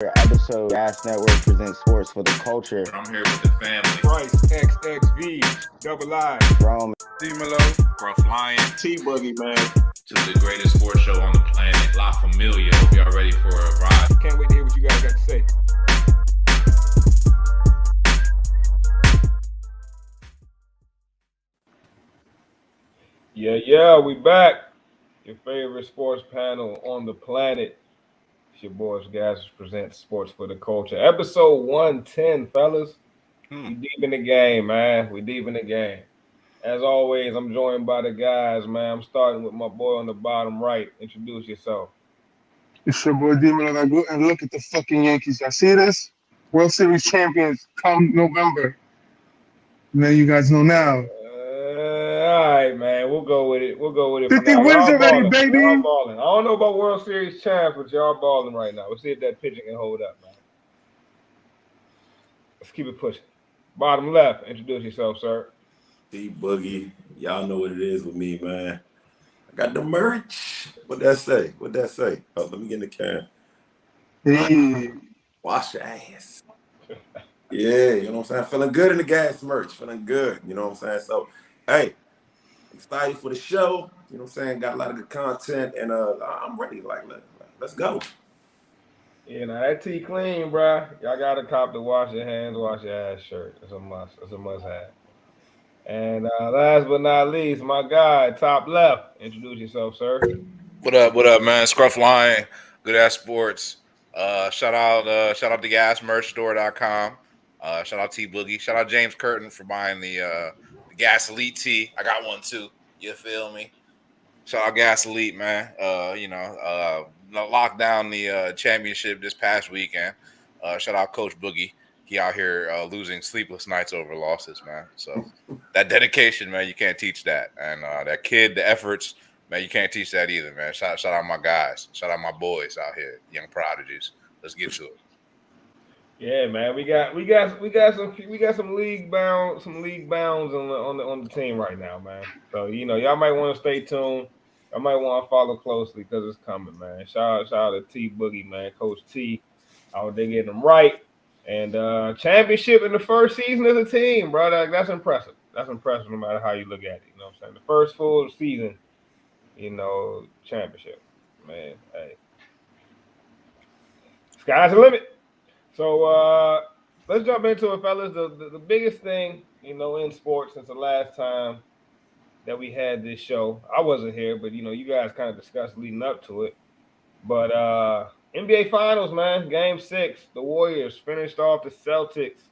episode. Gas Network presents sports for the culture. I'm here with the family. Price, XXV, Double I, Rome, D-Malo, Gruff Lion. T-Boogie, man. Just the greatest sports show on the planet. La Familia. Hope y'all ready for a ride. Can't wait to hear what you guys got to say. Yeah, we back. Your favorite sports panel on the planet. It's your boys, guys, present Sports for the Culture. Episode 110, fellas. We deep in the game, man. We deep in the game. As always, I'm joined by the guys, man. I'm starting with my boy on the bottom right. Introduce yourself. It's your boy D-Malo. Go and look at the fucking Yankees. Y'all see this? World Series champions come November. Now you guys know now. All right, man. We'll go with it. 50 wins already, baby. Y'all balling. I don't know about World Series champs, but y'all balling right now. We'll see if that pitcher can hold up, man. Let's keep it pushing. Bottom left. Introduce yourself, sir. T-Boogie. Y'all know what it is with me, man. I got the merch. What'd that say? Oh, let me get in the can. Hey. Wash your ass. Yeah, you know what I'm saying? Feeling good in the gas merch. Feeling good. You know what I'm saying? So, hey, excited for the show. You know what I'm saying? Got a lot of good content, and I'm ready. Let's go. Yeah, now that tea clean, bro. Y'all gotta cop the wash your hands, wash your ass shirt. It's a must. It's a must have. And last but not least, my guy, top left. Introduce yourself, sir. What up, man? Scruff Lion, Good Ass Sports. Shout out to gasmerchstore.com. Shout out T Boogie. Shout out James Curtin for buying the Gas Elite tee. I got one too. You feel me? Shout out Gas Elite, man. Locked down the championship this past weekend. Shout out Coach Boogie. He out here losing sleepless nights over losses, man. So that dedication, man, you can't teach that. And that kid, the efforts, man, you can't teach that either, man. Shout out my guys. Shout out my boys out here, young prodigies. Let's get to it. Yeah, man, we got some league bounds on the team right now, man. So y'all might want to stay tuned. I might want to follow closely because it's coming, man. Shout out to T Boogie, man, Coach T. Out there getting them right. And championship in the first season as a team, bro. That's impressive. That's impressive no matter how you look at it. You know what I'm saying? The first full season, championship. Man, hey. Sky's the limit. So let's jump into it, fellas. The biggest thing, in sports since the last time that we had this show. I wasn't here, but you guys kind of discussed leading up to it. But NBA Finals, man, Game 6, the Warriors finished off the Celtics.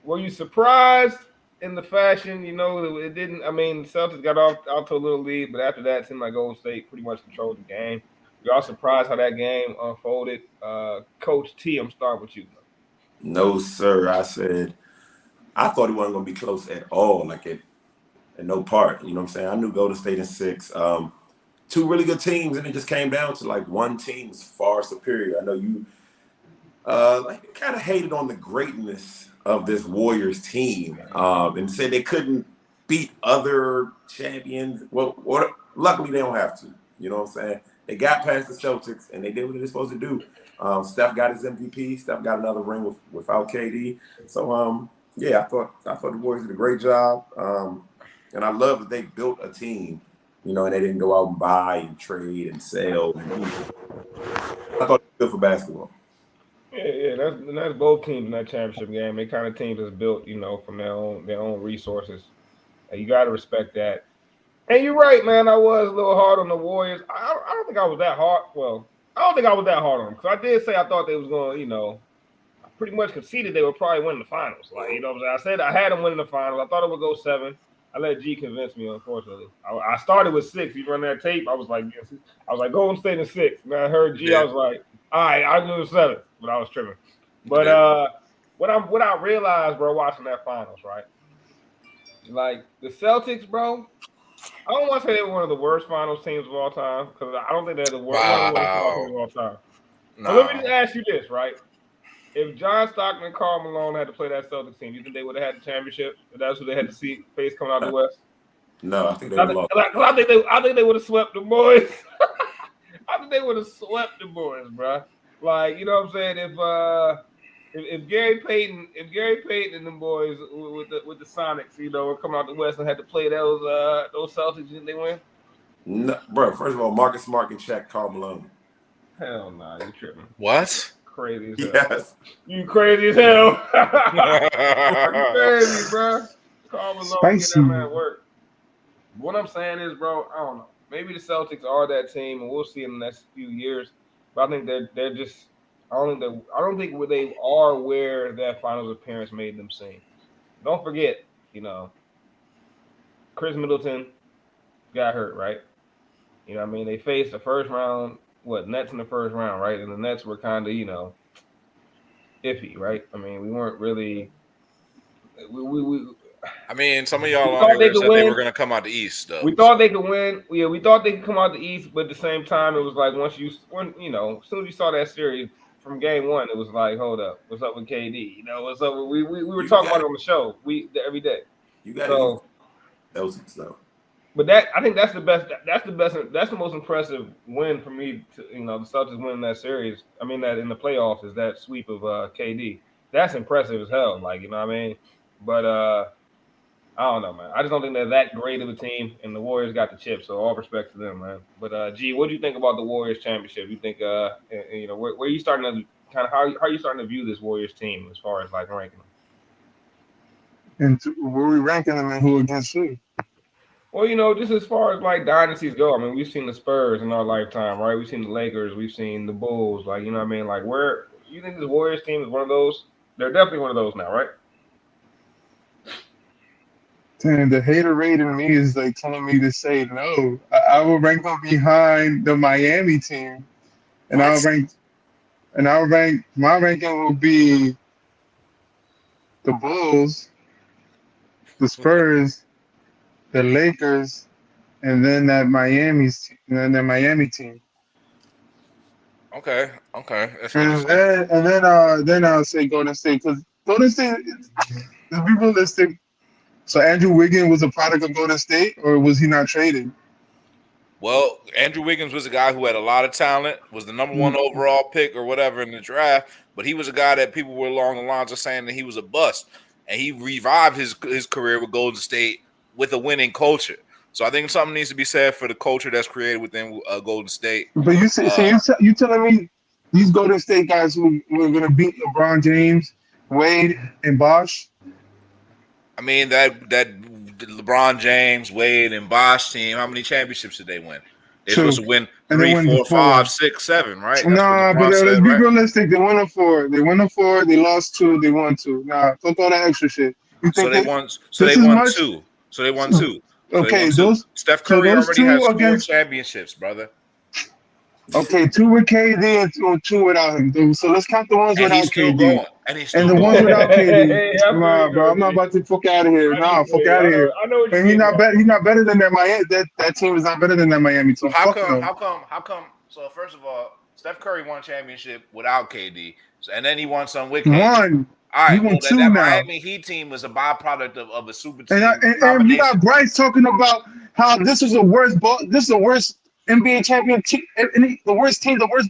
Were you surprised in the fashion? It didn't. I mean, the Celtics got out to a little lead, but after that, it seemed like Golden State pretty much controlled the game. You all surprised how that game unfolded? Coach T, I'm starting with you. No, sir. I thought it wasn't going to be close at all, at no part. You know what I'm saying? I knew Golden State in 6. Two really good teams, and it just came down to one team was far superior. I know you kind of hated on the greatness of this Warriors team and said they couldn't beat other champions. Well, luckily they don't have to. You know what I'm saying? They got past the Celtics, and they did what they're supposed to do. Steph got his MVP. Steph got another ring without KD. So, I thought the Warriors did a great job. And I love that they built a team. And they didn't go out and buy and trade and sell. I thought it was good for basketball. Yeah, that's both teams in that championship game. They kind of teams that's built, from their own resources. You got to respect that. And you're right, man. I was a little hard on the Warriors. I don't think I was that hard. Well, I don't think I was that hard on them because I did say I thought they was going. I pretty much conceded they would probably win the finals. I said I had them winning the finals. I thought it would go 7. I let G convince me, unfortunately. I started with 6. You run that tape, I was like Golden State in 6. And I heard G, I was like, all right, I'll do the 7. But I was tripping. But what I realized, bro, watching that finals, right? The Celtics, bro, I don't want to say they were one of the worst finals teams of all time because I don't think they're the worst finals teams of all time. No. But let me just ask you this, right? If John Stockton and Karl Malone had to play that Celtics team, you think they would have had the championship? If that's who they had to face coming out the West? No, I think they would have lost. I think they would have swept the boys. I think they would have swept the boys, bro. Like, you know what I'm saying? If Gary Payton and them boys with the Sonics, you know, were coming out the West and had to play those Celtics, you think they win? No, bro, first of all, Marcus Smart can check Karl Malone. Hell nah, you tripping. What? Crazy as hell. Yes. You crazy as hell. You crazy, bro. Karl Malone get that man work. What I'm saying is, bro, I don't know. Maybe the Celtics are that team, and we'll see in the next few years. But I think they're just. I don't think they are where that finals appearance made them seem. Don't forget, you know, Chris Middleton got hurt, right? You know what I mean? They faced the first round, Nets in the first round, right? And the Nets were kind of, you know, iffy, right? I mean, we weren't really. I mean, some of y'all on thought they here could said they win. were going to come out the East, though. We thought they could win. Yeah, we thought they could come out the East, but at the same time, it was like as soon as you saw that series from game one, it was like, hold up, what's up with KD? You know, what's up? We were talking about it on the show every day. You got So, Celtics though. but I think that's the best. That's the most impressive win for me. The Celtics winning that series. I mean, that in the playoffs is that sweep of KD. That's impressive as hell. Like, you know what I mean? But I don't know, man. I just don't think they're that great of a team, and the Warriors got the chip. So all respect to them, man. But G, what do you think about the Warriors championship? You think where are you starting to kind of how are you starting to view this Warriors team as far as like ranking them? And where we ranking them and who against who? Well, just as far as like dynasties go, I mean, we've seen the Spurs in our lifetime, right? We've seen the Lakers, we've seen the Bulls, like, you know what I mean? Like, where you think this Warriors team is one of those? They're definitely one of those now, right? And the hater rate in me is like telling me to say no. I will rank them behind the Miami team, and I'll rank my ranking will be the Bulls, the Spurs, the Lakers, and then that Miami team. Okay. That's And interesting. then I'll say Golden State, because Golden State is be realistic. So Andrew Wiggins was a product of Golden State, or was he not traded? Well, Andrew Wiggins was a guy who had a lot of talent, was the number one overall pick or whatever in the draft, but he was a guy that people were along the lines of saying that he was a bust, and he revived his career with Golden State with a winning culture. So I think something needs to be said for the culture that's created within Golden State. But you telling me these Golden State guys who were going to beat LeBron James, Wade, and Bosh? I mean, that LeBron James, Wade, and Bosh team, how many championships did they win? They're supposed to win 3, 4, 5, 6, 7, right? That's Nah, what but LeBron let's said, be right? realistic. They won 4. They lost 2. They won 2. Nah, fuck all that extra shit. You So think they won. So this they is won much? 2. So they won 2. Okay, Steph Curry those already 2 has 4 against. championships, brother. Okay, 2 with KD and 2 without him. So let's count the ones And without he's still KD. going. And he's And still the going. ones without KD, Hey, I feel nah, you, bro, I'm not G. about to fuck out of here. I Nah, feel fuck you. out of here. I know what And you mean. he's not better than that Miami. That team is not better than that Miami So team. Fuck no. how come? So first of all, Steph Curry won a championship without KD, and then he won some with KD. One. All right, You won well 2 that now. Miami Heat team was a byproduct of a super And team and you combination. got Bryce talking about how this is the worst ball. This is the worst NBA champion team. The worst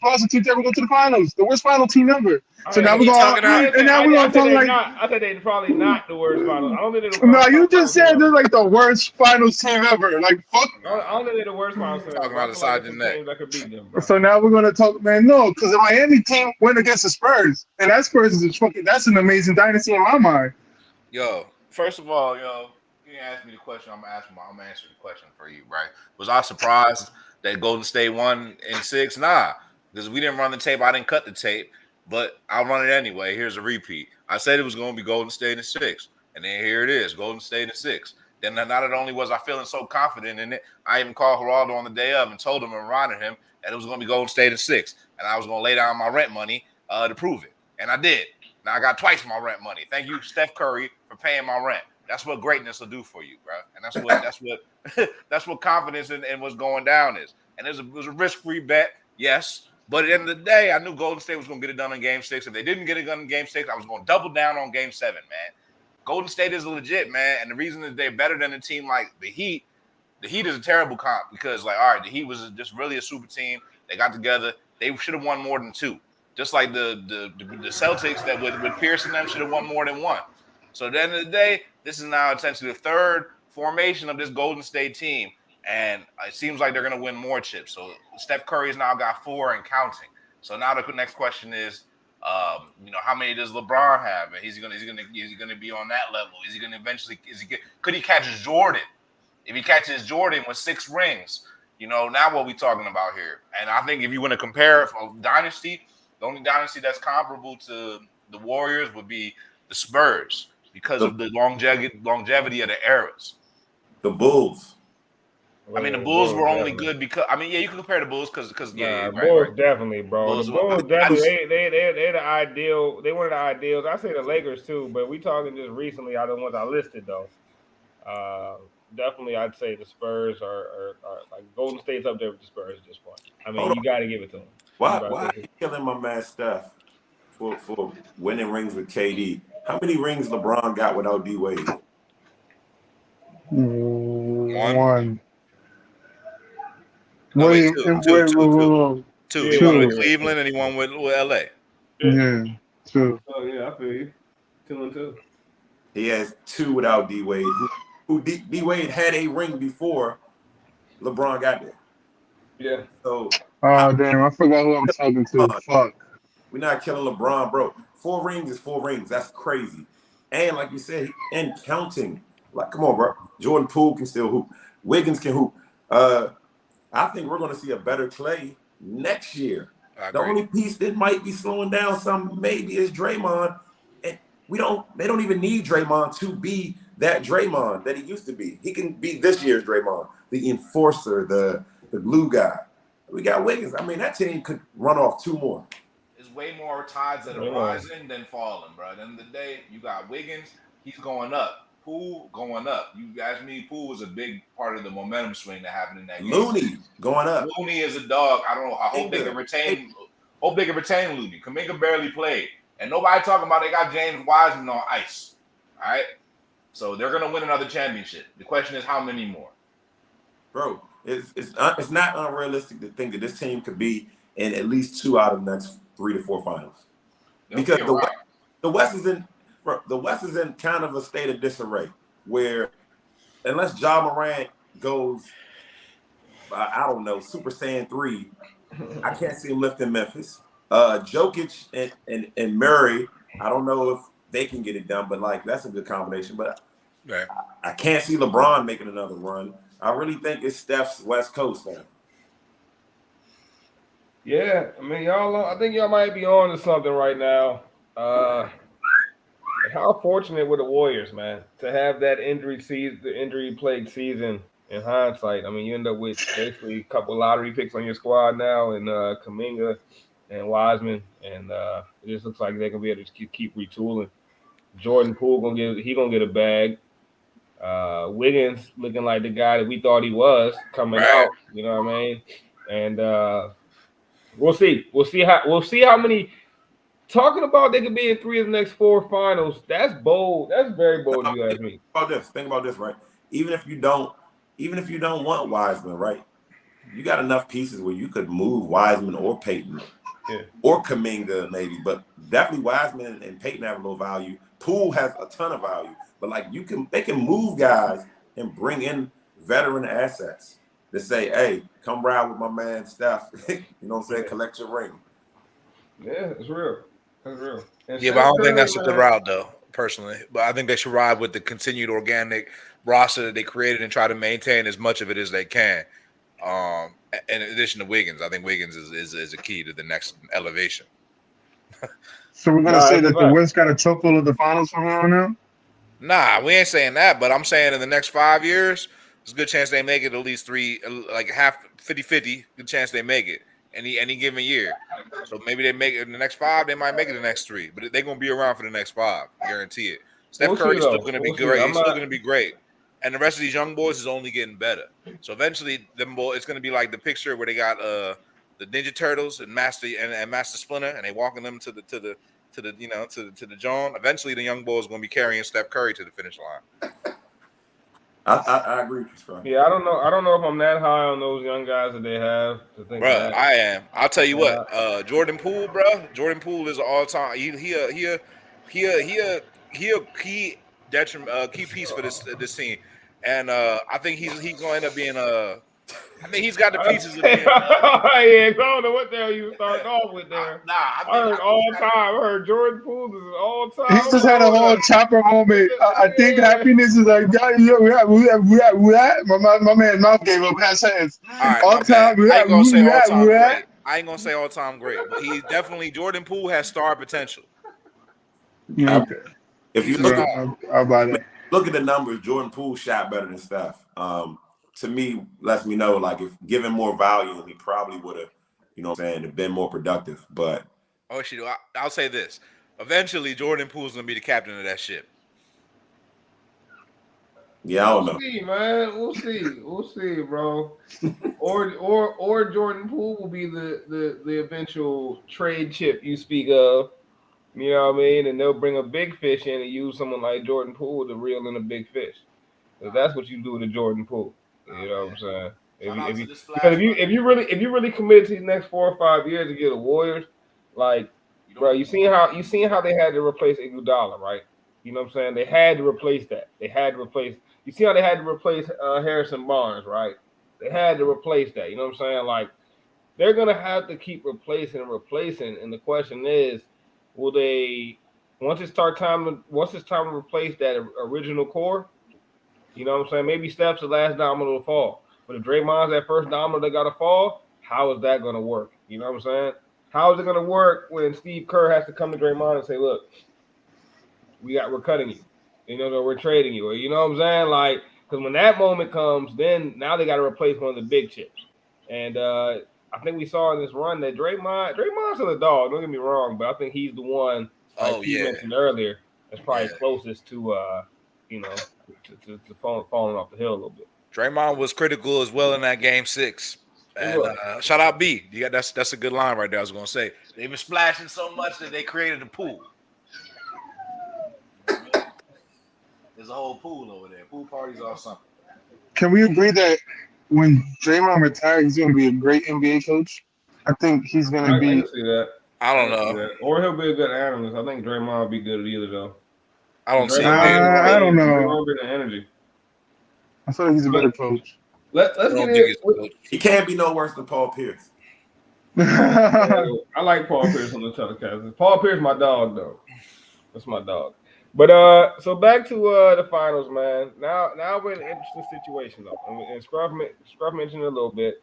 Boston team to ever go to the finals. The worst final team ever. So now we're talking going. about? And now we're going to talk like. I said they're probably not the worst finals. I don't think they're the No, worst you just said finals they're team like the worst finals team ever. Like fuck. ever. I don't think they're the worst finals team ever. Talking I about the feel like side there's of some the neck. teams that could beat them, bro. So now we're gonna talk, man. No, because the Miami team went against the Spurs, and that Spurs is that's an amazing dynasty in my mind. Yo, first of all, you asked me the question. I'm gonna answer the question for you, right? Was I surprised that Golden State won in 6? Nah, because we didn't run the tape. I didn't cut the tape, but I'll run it anyway. Here's a repeat. I said it was going to be Golden State in 6, and then here it is, Golden State in 6. Then not only was I feeling so confident in it, I even called Geraldo on the day of and told him and reminded him that it was going to be Golden State in 6, and I was going to lay down my rent money to prove it, and I did. Now I got twice my rent money. Thank you, Steph Curry, for paying my rent. That's what greatness will do for you, bro. And that's what confidence in what's going down is. And it was a risk-free bet, yes. But at the end of the day, I knew Golden State was going to get it done in Game 6. If they didn't get it done in Game 6, I was going to double down on Game 7, man. Golden State is legit, man. And the reason that they're better than a team like the Heat is a terrible comp because, like, all right, the Heat was just really a super team. They got together. They should have won more than 2. just like the Celtics that with Pierce and them should have won more than one. So at the end of the day, this is now essentially the third formation of this Golden State team, and it seems like they're going to win more chips. So Steph Curry's now got 4 and counting. So now the next question is, how many does LeBron have? And is he gonna be on that level? Is he gonna eventually? Could he catch Jordan? If he catches Jordan with 6 rings, now what we talking about here? And I think if you want to compare dynasty, the only dynasty that's comparable to the Warriors would be the Spurs because of the longevity of the eras. The Bulls. I mean, the Bulls were only good because you can compare the Bulls because Bulls definitely, bro. Bulls the Bulls definitely they're the ideal. They one of the ideals. I say the Lakers too, but we talking just recently. I the ones I listed though. Definitely, I'd say the Spurs are like Golden State's up there with the Spurs at this point. I mean, you got to give it to them. Why are you killing my man Steph for winning rings with KD? How many rings LeBron got without D Wade? One. No, wait, two. Two. He won with Cleveland and he won with LA. Yeah, 2. Oh yeah, I feel you. 2 and 2. He has 2 without D Wade. Who D Wade had a ring before LeBron got there. Yeah. So. Oh damn! I forgot who I'm talking to. Fuck. We're not killing LeBron, bro. 4 rings is 4 rings. That's crazy. And like you said, and counting. Like, come on, bro. Jordan Poole can still hoop. Wiggins can hoop. I think we're going to see a better Clay next year. The only piece that might be slowing down some maybe is Draymond. And they don't even need Draymond to be that Draymond that he used to be. He can be this year's Draymond, the enforcer, the glue guy. We got Wiggins. I mean, that team could run off 2 more. There's way more tides that are rising than falling, bro. At the end of the day, you got Wiggins. He's going up. Poole going up. You ask me, Poole was a big part of the momentum swing that happened in that game. Looney going up. Looney is a dog. I don't know. I hope they can retain. Hope they can retain Looney. Kuminga barely played, and nobody talking about they got James Wiseman on ice. All right, so they're gonna win another championship. The question is how many more, bro. It's not unrealistic to think that this team could be in at least 2 out of the next 3 to 4 finals, because the West is in kind of a state of disarray where unless Ja Morant goes, I don't know, Super Saiyan 3, I can't see him lifting Memphis. Jokic and Murray, I don't know if they can get it done, but like that's a good combination. But I can't see LeBron making another run. I really think it's Steph's West Coast now. Yeah, I mean, I think y'all might be on to something right now. How fortunate were the Warriors, man, to have that injury-plagued season in hindsight. I mean, you end up with basically a couple lottery picks on your squad now, and Kuminga and Wiseman, and it just looks like they're gonna be able to keep retooling. Jordan Poole gonna get a bag. Wiggins looking like the guy that we thought he was coming out. You know what I mean? And we'll see. We'll see how many. Talking about they could be in 3 of the next 4 finals. That's bold. That's very bold. You ask me. Think about this, right? Even if you don't want Wiseman, right? You got enough pieces where you could move Wiseman or Peyton, or Kuminga maybe, but definitely Wiseman and Peyton have a little value. Poole has a ton of value, but like they can move guys and bring in veteran assets to say, hey, come ride with my man Steph. You know what I'm saying? Collect your ring. Yeah, it's real. That's real. But I don't think that's the route, though, personally. But I think they should ride with the continued organic roster that they created and try to maintain as much of it as they can. In addition to Wiggins, I think Wiggins is a key to the next elevation. So we're gonna say that the West got a choke full of the finals from now on out? Nah, we ain't saying that, but I'm saying in the next 5 years, there's a good chance they make it at least 3, like half 50-50, good chance they make it any given year. So maybe they make it in the next 5, they might make it the next 3, but they're gonna be around for the next 5, guarantee it. Steph Curry's still gonna be great. He's still gonna be great. And the rest of these young boys is only getting better. So eventually, them boys, it's gonna be like the picture where they got the Ninja Turtles and Master Splinter, and they walking them to the John. Eventually, the young boys are gonna be carrying Steph Curry to the finish line. I agree with you, Scott. Yeah, I don't know. I don't know if I'm that high on those young guys that they have to think Bro, that. I am. I'll tell you Yeah. what. Jordan Poole, bro. Jordan Poole is all time. He key piece for this team, and I think he's going to end up being I think he's got the pieces of being. Yeah, I don't know what the hell you started off with there. I heard all time. I heard Jordan Poole is an all He time. just had a whole chopper moment. I think happiness is like, my man's mouth gave up half sentence. All right, All my bad. time, I ain't gonna say all time great. I ain't gonna say all time great, but he definitely Jordan Poole has star potential. Okay. If you He's a look star. I'll buy that. look at the numbers, Jordan Poole shot better than Steph. To me, lets me know like if given more volume, he probably would have, you know what I'm saying, been more productive. But Oh shit! I'll say this: eventually, Jordan Poole's gonna be the captain of that ship. yeah, I don't know. We'll see, man. We'll see, bro. Or Jordan Poole will be the eventual trade chip you speak of. You know what I mean? And they'll bring a big fish in and use someone like Jordan Poole to reel in a big fish. So that's what you do to Jordan Poole. You know what I'm saying? Because if you really committed to the next 4 or 5 years to get the Warriors, like, bro, you seen how they had to replace Iguodala, right? You know what I'm saying? They had to replace that. They had to replace. You see how they had to replace Harrison Barnes, right? They had to replace that. You know what I'm saying? Like, they're gonna have to keep replacing and replacing. And the question is, will they once it's time to replace that original core? You know what I'm saying? Maybe Steph's the last domino to fall. But if Draymond's that first domino that got to fall, how is that going to work? You know what I'm saying? How is it going to work when Steve Kerr has to come to Draymond and say, look, we're cutting you. You know, we're trading you. Or, you know what I'm saying? Like, because when that moment comes, then now they got to replace one of the big chips. And I think we saw in this run that Draymond's still a dog. Don't get me wrong, but I think he's the one, like you mentioned earlier, that's probably closest to, to falling off the hill a little bit. Draymond was critical as well in that game 6. And shout out B. You got that's a good line right there. I was gonna say they've been splashing so much that they created a pool. There's a whole pool over there. Pool parties or something. Can we agree that when Draymond retires, he's going to be a great NBA coach? I think he's going to be. I can see that. I don't know. Or he'll be a good analyst. I think Draymond will be good at either, though. I don't see. I don't know. Draymond bring the energy. I feel like he's a better coach. Let's get in. He can't be no worse than Paul Pierce. I like Paul Pierce on the telecast. Paul Pierce, my dog, though. That's my dog. But so back to the finals, man. Now we're in an interesting situation, though. And Scruff mentioned it a little bit.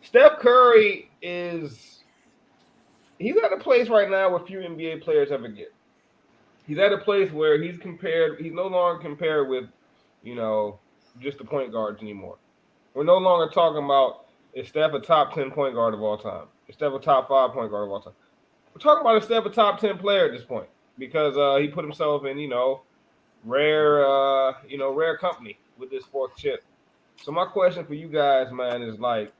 Steph Curry he's at a place right now where few NBA players ever get. He's at a place where he's no longer compared with, just the point guards anymore. We're no longer talking about is Steph a top 10 point guard of all time? Is Steph a top 5 point guard of all time? We're talking about is Steph a top 10 player at this point because he put himself in, rare company with this 4th chip. So my question for you guys, man, is like,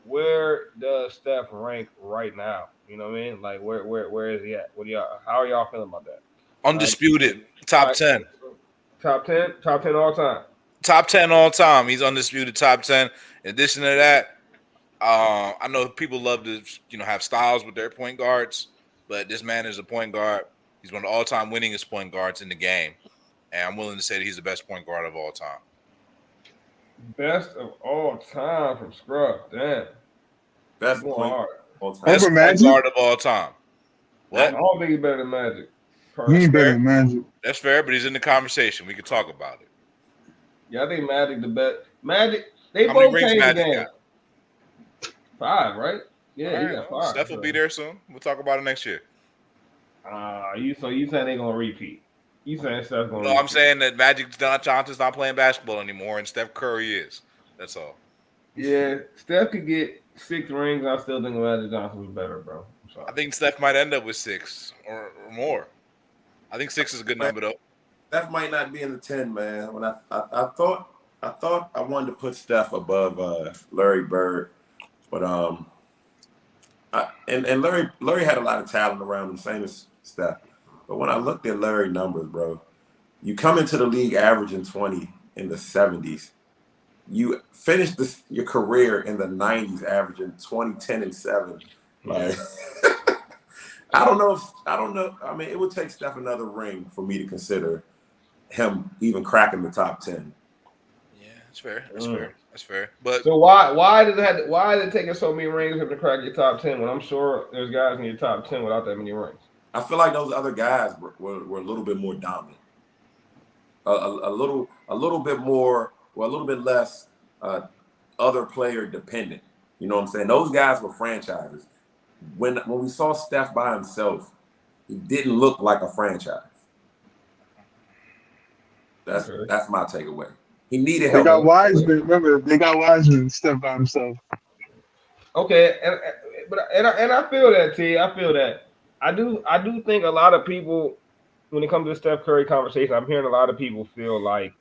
where does Steph rank right now? You know what I mean? Like, where is he at? How are y'all feeling about that? Undisputed top 10. Top 10 all time. Top 10 all time. He's undisputed top 10. In addition to that, I know people love to, have styles with their point guards, but this man is a point guard. He's one of the all-time winningest point guards in the game, and I'm willing to say that he's the best point guard of all time. Best of all time from Scrub. Damn. Best point guard of all time. Best point guard of all time. What? I don't think he's better than Magic. He's better than Magic. That's fair, but he's in the conversation. We can talk about it. Yeah, I think Magic the best. Magic, they both changed the game. 5, right? Yeah, he got 5. Steph will be there soon. We'll talk about it next year. You saying they're gonna repeat? You saying Steph's gonna? No, I'm saying that Magic Johnson's not playing basketball anymore, and Steph Curry is. That's all. Yeah, Steph could get 6 rings. I still think Magic Johnson was better, bro. I think Steph might end up with 6 or more. I think 6 is a good number, though. Steph might not be in the 10, man. When I thought I wanted to put Steph above Larry Bird, but Larry had a lot of talent around him, same as Steph. But when I looked at Larry's numbers, bro, you come into the league averaging 20, in the 70s. You finished your career in the 90s, averaging 20, 10, and 7. Like, I don't know. I mean, it would take Steph another ring for me to consider him even cracking the top 10. Yeah, that's fair. That's fair. But so why is it taking so many rings for him to crack your top 10 when I'm sure there's guys in your top 10 without that many rings? I feel like those other guys were a little bit more dominant, a little bit more, well, a little bit less other player dependent. You know what I'm saying? Those guys were franchises. When we saw Steph by himself, he didn't look like a franchise. That's my takeaway. He needed help. They got Wiseman. Remember, they got Wiseman Steph by himself. Okay, and I feel that, T. I feel that. I do think a lot of people, when it comes to the Steph Curry conversation, I'm hearing a lot of people feel like,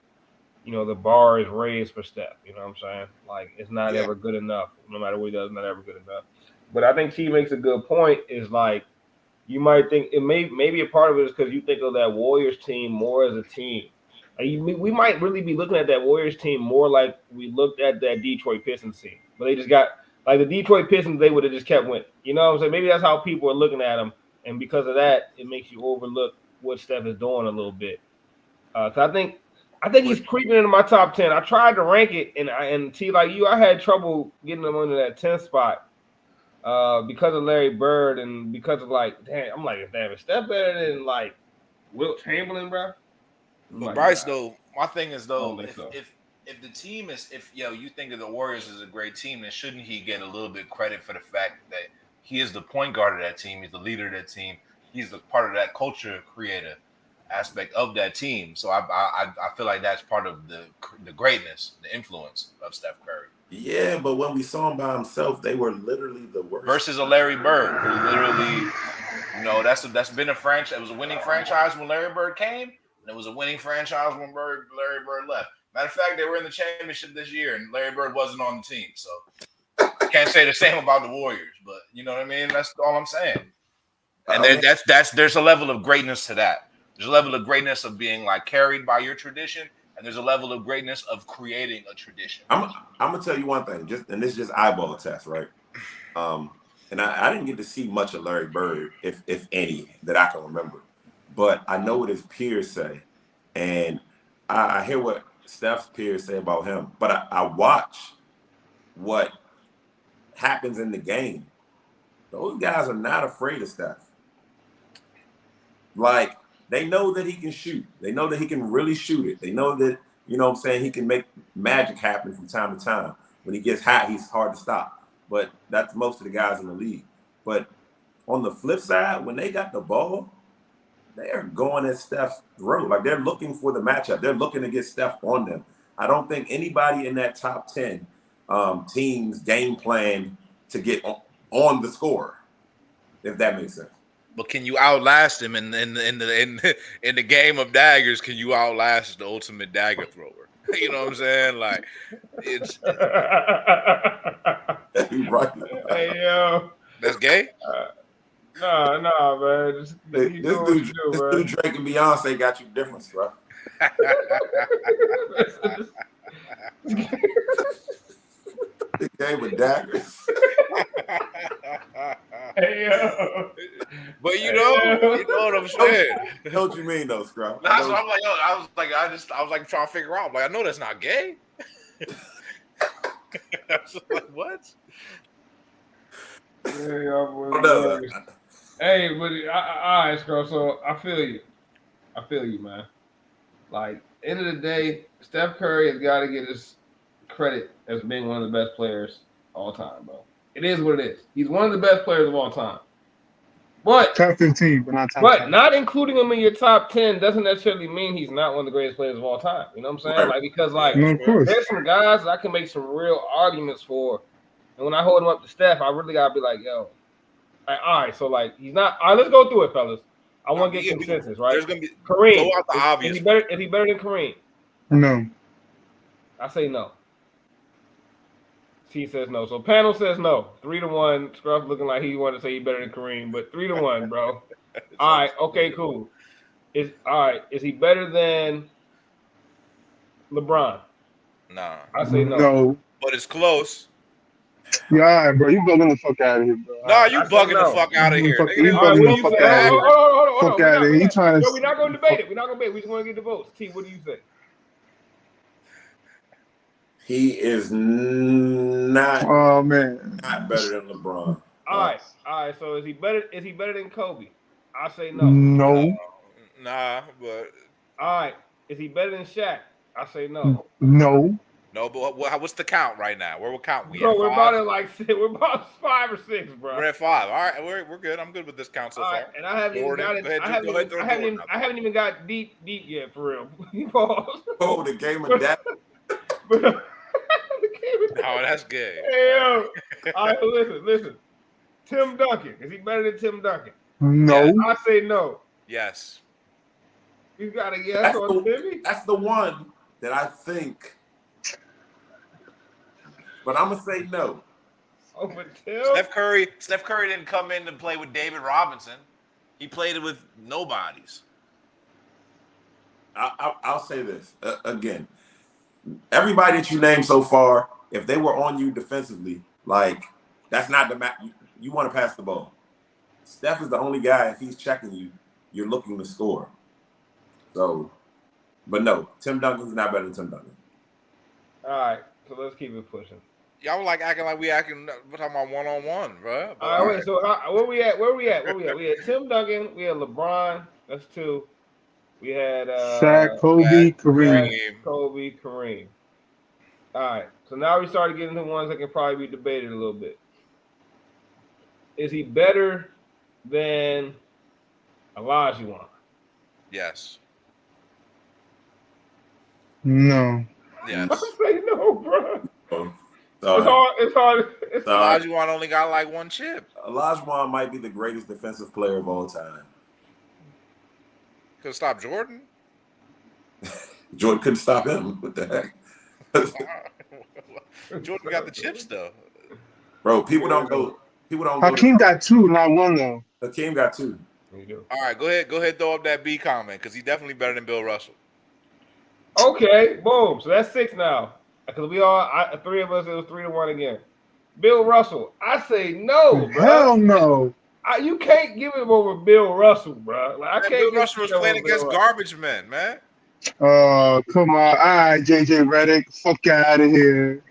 you know, the bar is raised for Steph. You know what I'm saying? Like, it's not ever good enough. No matter what he does, not ever good enough. But I think T makes a good point. Is like, you might think it maybe a part of it is because you think of that Warriors team more as a team. We might really be looking at that Warriors team more like we looked at that Detroit Pistons team, but they just got like the Detroit Pistons. They would have just kept winning. You know what I'm saying? Maybe that's how people are looking at them, and because of that, it makes you overlook what Steph is doing a little bit. Cause I think he's creeping into my top 10. I tried to rank it, and T, like you, I had trouble getting him under that 10th spot because of Larry Bird and because of like, damn, I'm like, damn, is Steph better than like Wilt Chamberlain, bro? But Bryce, though, my thing is though, if the team is, if you think of the Warriors as a great team, then shouldn't he get a little bit credit for the fact that he is the point guard of that team, he's the leader of that team, he's the part of that culture creator aspect of that team. So I feel like that's part of the greatness, the influence of Steph Curry. Yeah, but when we saw him by himself, they were literally the worst. Versus a Larry Bird, who literally, that's been a franchise. It was a winning franchise when Larry Bird came. And it was a winning franchise when Larry Bird left. Matter of fact, they were in the championship this year, and Larry Bird wasn't on the team. So I can't say the same about the Warriors, but you know what I mean? That's all I'm saying. And there's a level of greatness to that. There's a level of greatness of being like carried by your tradition, and there's a level of greatness of creating a tradition. I'm gonna tell you one thing, and this is just eyeball test, right? And I didn't get to see much of Larry Bird, if any, that I can remember. But I know what his peers say, and I hear what Steph's peers say about him. But I watch what happens in the game. Those guys are not afraid of Steph. Like, they know that he can shoot. They know that he can really shoot it. They know that, you know what I'm saying, he can make magic happen from time to time. When he gets hot, he's hard to stop. But that's most of the guys in the league. But on the flip side, when they got the ball, they're going at Steph's throat. Like, they're looking for the matchup. They're looking to get Steph on them. I don't think anybody in that top 10 teams game plan to get on the score, if that makes sense. But can you outlast him in the game of daggers? Can you outlast the ultimate dagger thrower? You know what I'm saying? Like, it's right. Hey, yo, that's gay. No, man. This dude Drake and Beyonce got you different, bro. The game with daggers. Hey, yo. But you know what I'm saying. Know what you mean, though, Scrub. That's what I'm like. I was trying to figure out. Like, I know that's not gay. I was like, what? Hey, but all right, Scrub. So I feel you, man. Like, end of the day, Steph Curry has got to get his credit as being one of the best players all time, bro. It is what it is. He's one of the best players of all time. But top 15, but not top 10. But not including him in your top 10 doesn't necessarily mean he's not one of the greatest players of all time. You know what I'm saying? Right. Like, because like No, there's some guys that I can make some real arguments for. And when I hold him up to Steph, I really gotta be like, yo, like, all right, so like he's not all right, let's go through it, fellas. I want to get consensus, right? There's gonna be Kareem. Go out the obvious. Is he better than Kareem? No. I say no. T says no. So panel says no. 3-1. Scruff looking like he wanted to say he better than Kareem, but 3-1, bro. All right. Okay. Cool. Is he better than LeBron. Nah, I say no. No. but it's close. Yeah, all right, bro. You bugging the fuck out of here, bro. Nah, you I say bugging the no. fuck out of here. Fuck, Nigga, you they All right, won what bugging do the you fuck say? out of here. Hold Fuck on. out of here. You trying We're to? not going to debate it. We're not going to debate. We just want to get the votes. T, what do you say? He is not Oh man. better than LeBron. All right. So is he better? Is he better than Kobe? I say no. No. Nah, but All right. Is he better than Shaq? I say no. No. no. But what's the count right now? Where we count? We Bro, at we're five? about at like we're about 5 or 6, bro. We're at 5. All right, we're good. I'm good with this count so All far. right, and I haven't even Jordan, got it. go ahead, I go haven't, ahead, even, throw I, haven't Jordan even, out I there. haven't even got deep yet for real. Pause. Oh, the game of death. But, Oh, that's good. hey, yo. All right, listen. Tim Duncan. Is he better than Tim Duncan? No. I say no. Yes. You got a yes on Timmy? That's the one that I think. But I'm gonna say no. Oh, but Tim? Steph Curry didn't come in to play with David Robinson. He played it with nobodies. I'll say this again. Everybody that you named so far, if they were on you defensively, like that's not the match. You want to pass the ball. Steph is the only guy. If he's checking you, you're looking to score. So, but no, Tim Duncan's not better than Tim Duncan. All right, so let's keep it pushing. Y'all were like acting like we're talking about one-on-one, bro. But, all right, wait. So where we at? We had Tim Duncan. We had LeBron. That's 2. We had Shaq, Kobe, Kareem. Kobe, Kareem. All right. So now we started getting to ones that can probably be debated a little bit. Is he better than Olajuwon? Yes. No. Yes. I say no, bro. Oh, It's hard. Olajuwon only got like 1 chip. Olajuwon might be the greatest defensive player of all time. Could stop Jordan. Jordan couldn't stop him. What the heck? Jordan got the chips though. Bro, people don't go. Hakeem got 2, not 1 though. Hakeem got 2. All right, go ahead, throw up that B comment because he's definitely better than Bill Russell. Okay, boom. So that's 6 now. Because 3 of us, it was 3-1 again. Bill Russell, I say no, bro. Hell no. You can't give him over Bill Russell, bro. Like, I can't. Bill Russell was playing against garbage men, man. Oh, come on. All right, JJ Redick. Fuck out of here.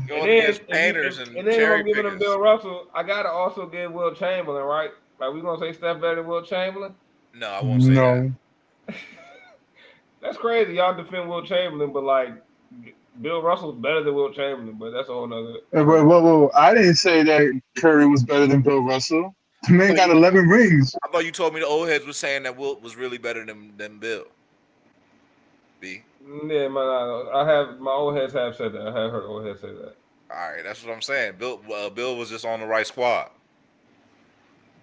Going against painters and cherry I'm giving him pickers. Bill Russell. I gotta also give Will Chamberlain, right? Like we gonna say Steph better than Will Chamberlain? No, I won't say that. That's crazy. Y'all defend Will Chamberlain, but like Bill Russell's better than Will Chamberlain, but that's a whole nother. Whoa. I didn't say that Curry was better than Bill Russell. The man got 11 rings. I thought you told me the old heads was saying that Wilt was really better than Bill. B. Yeah, man. My old heads have said that. I have heard old heads say that. All right, that's what I'm saying. Bill was just on the right squad.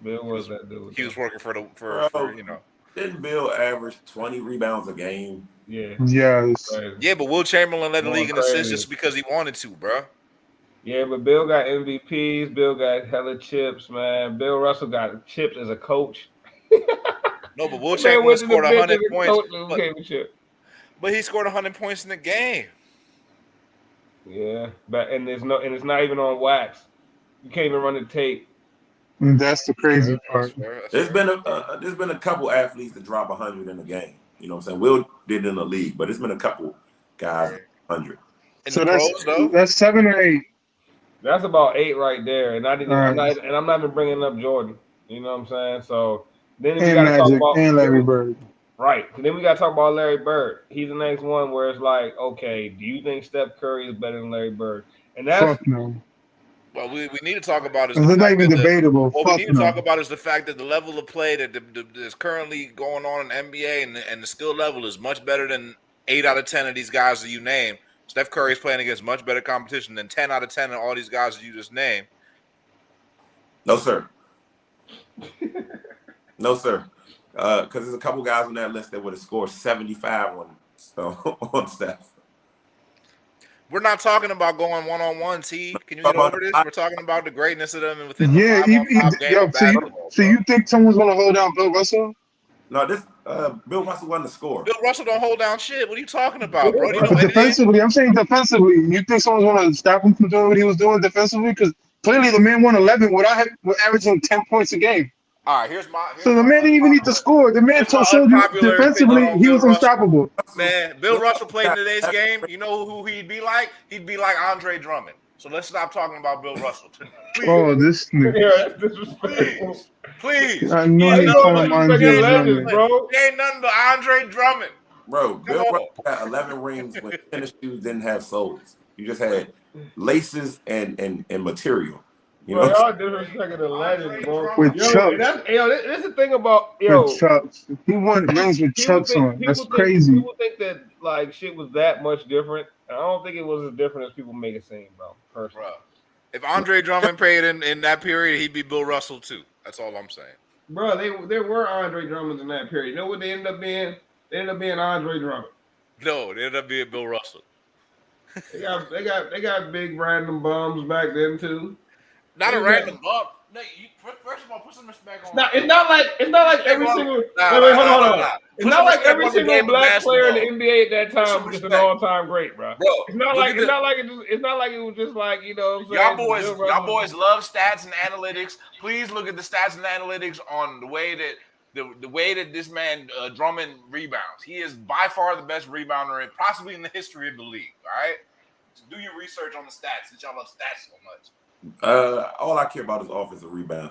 Bill was that dude. He was working for you know. Didn't Bill average 20 rebounds a game? Yeah. Yes. Yeah, but Will Chamberlain led the league in crazy. assists just because he wanted to, bro. Yeah, but Bill got MVPs. Bill got hella chips, man. Bill Russell got chips as a coach. No, but Will Chamberlain scored 100 points. But he scored 100 points in the game. Yeah, and it's not even on wax. You can't even run the tape. That's the crazy part. There's been a couple athletes that drop 100 in a game. You know what I'm saying? Will did in the league, but it's been a couple guys 100. So that's 7 or 8. That's about 8 right there, and I'm not even bringing up Jordan. You know what I'm saying? So then we got to talk about Larry Bird. Right. Then we got to talk about Larry Bird. He's the next one where it's like, okay, do you think Steph Curry is better than Larry Bird? And that's fuck no. Well, we need to talk about is it's not even debatable. What we need to talk about is the fact that the level of play that is currently going on in the NBA and the skill level is much better than 8 out of 10 of these guys that you name. Steph Curry is playing against much better competition than 10 out of 10 of all these guys that you just named. No, sir. No, sir. Because there's a couple guys on that list that would have scored 75 on Steph. We're not talking about going one-on-one, T. Can you get over this? We're talking about the greatness of them within the 5-on-5 game of basketball. So you think someone's going to hold down Bill Russell? No, this Bill Russell wasn't a scorer. Bill Russell don't hold down shit. What are you talking about, bro? You know But anything? defensively, I'm saying defensively. You think someone's going to stop him from doing what he was doing defensively? Because clearly the man won 11 without averaging 10 points a game. All right, here's my So the man didn't even need to score. The man showed you unpopular opinion defensively on he Bill was Russell. unstoppable. Man, Bill Russell played in today's game. You know who he'd be like? He'd be like Andre Drummond. So let's stop talking about Bill Russell. Please. Oh, this nigga. Yeah, that's disrespectful. Please. I know He he's don't calling him Andre legends, Drummond. bro. He ain't nothing but Andre Drummond. Bro, Bill on. Russell got 11 rings when tennis shoes didn't have soles. You just had laces and material. You Bro, know? y'all disrespecting the legend, bro. With Yo, Chucks. That's the thing about With Chucks. He won rings with Chucks on. That's crazy. People think that like shit was that much different. I don't think it was as different as people make it seem, bro. Personally. Bro, if Andre Drummond played in that period, he'd be Bill Russell too. That's all I'm saying. Bro, there were Andre Drummonds in that period. You know what they ended up being? They ended up being Andre Drummond. No, they ended up being Bill Russell. They got big random bums back then too. Not a random bum. No, first of all, put some respect on. It's not like every single. Wait, hold on. It's not like every single black player in the NBA at that time was just an all-time great, bro. It's not like it was just like, you know what I'm saying? Y'all boys love stats and analytics. Please look at the stats and analytics on the way that this man Drummond rebounds. He is by far the best rebounder possibly in the history of the league. All right, so do your research on the stats since y'all love stats so much. All I care about is offensive rebound.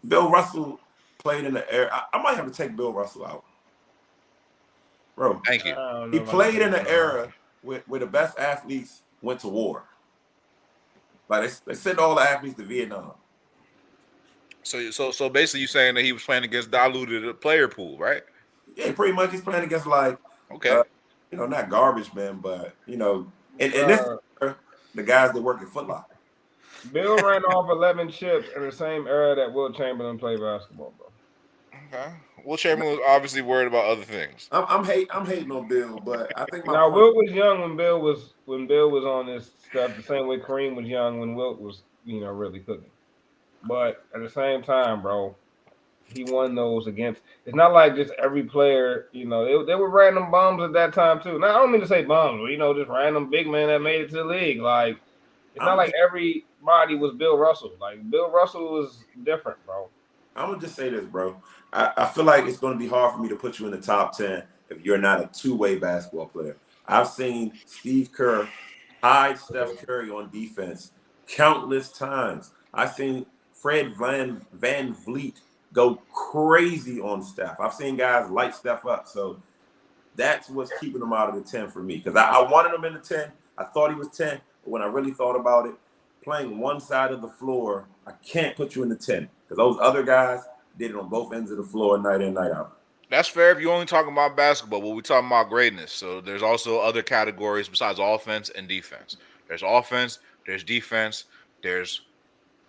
Bill Russell played in the era. I might have to take Bill Russell out, bro. Thank you. He played in an era where the best athletes went to war. Like they sent all the athletes to Vietnam. So basically, you saying that he was playing against diluted player pool, right? Yeah, pretty much. He's playing against not garbage men, but in this era, the guys that work at Foot Locker. Bill ran off 11 chips in the same era that Wilt Chamberlain played basketball, bro. Okay. Wilt Chamberlain was obviously worried about other things. I'm hating on Bill, but I think Wilt was young when Bill was on this stuff, the same way Kareem was young when Wilt was, really cooking. But at the same time, bro, he won those against. It's not like just every player, they were random bums at that time too. Now I don't mean to say bums, but just random big men that made it to the league. Like it's not like everybody was Bill Russell. Like Bill Russell was different, bro. I'm gonna just say this, bro. I feel like it's gonna be hard for me to put you in the top 10 if you're not a two-way basketball player. I've seen Steve Kerr hide Steph Curry on defense countless times. I've seen Fred Van Vliet go crazy on Steph. I've seen guys light Steph up. So that's what's keeping him out of the 10 for me. Because I wanted him in the 10. I thought he was 10. But when I really thought about it, playing one side of the floor, I can't put you in the 10. Because those other guys did it on both ends of the floor night in, night out. That's fair if you're only talking about basketball, but we're talking about greatness. So there's also other categories besides offense and defense. There's offense, there's defense, there's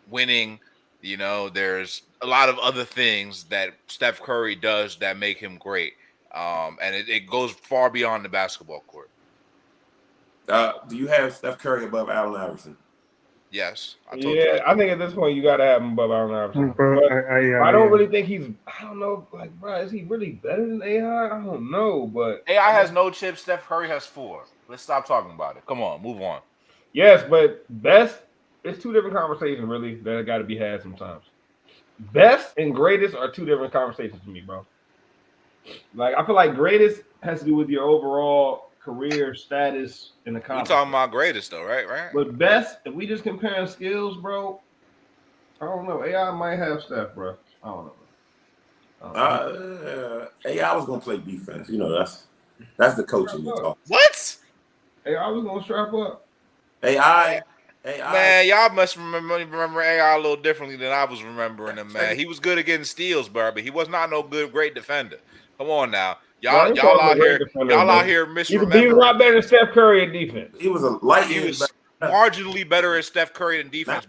winning. There's a lot of other things that Steph Curry does that make him great. And it goes far beyond the basketball court. Do you have Steph Curry above Allen Iverson? Yes. I think at this point you got to have him above Allen Iverson. I don't really think I don't know, like, bro, is he really better than AI? I don't know, but AI has no chips. Steph Curry has 4. Let's stop talking about it. Come on, move on. Yes, but best, it's two different conversations, really, that got to be had sometimes. Best and greatest are two different conversations to me, bro. Like, I feel like greatest has to do with your overall career status in the conference. We're talking about greatest, though, right? But best, if we just comparing skills, bro, I don't know. AI might have Steph, bro. I don't know. AI was gonna play defense. That's the coaching you talk. What? AI was gonna strap up. AI. Man, y'all must remember AI a little differently than I was remembering him, man. He was good at getting steals, bro, but he was not no great defender. Come on now. Y'all out here misremembering. He was a lot better than Steph Curry at defense. He was marginally better at Steph Curry in defense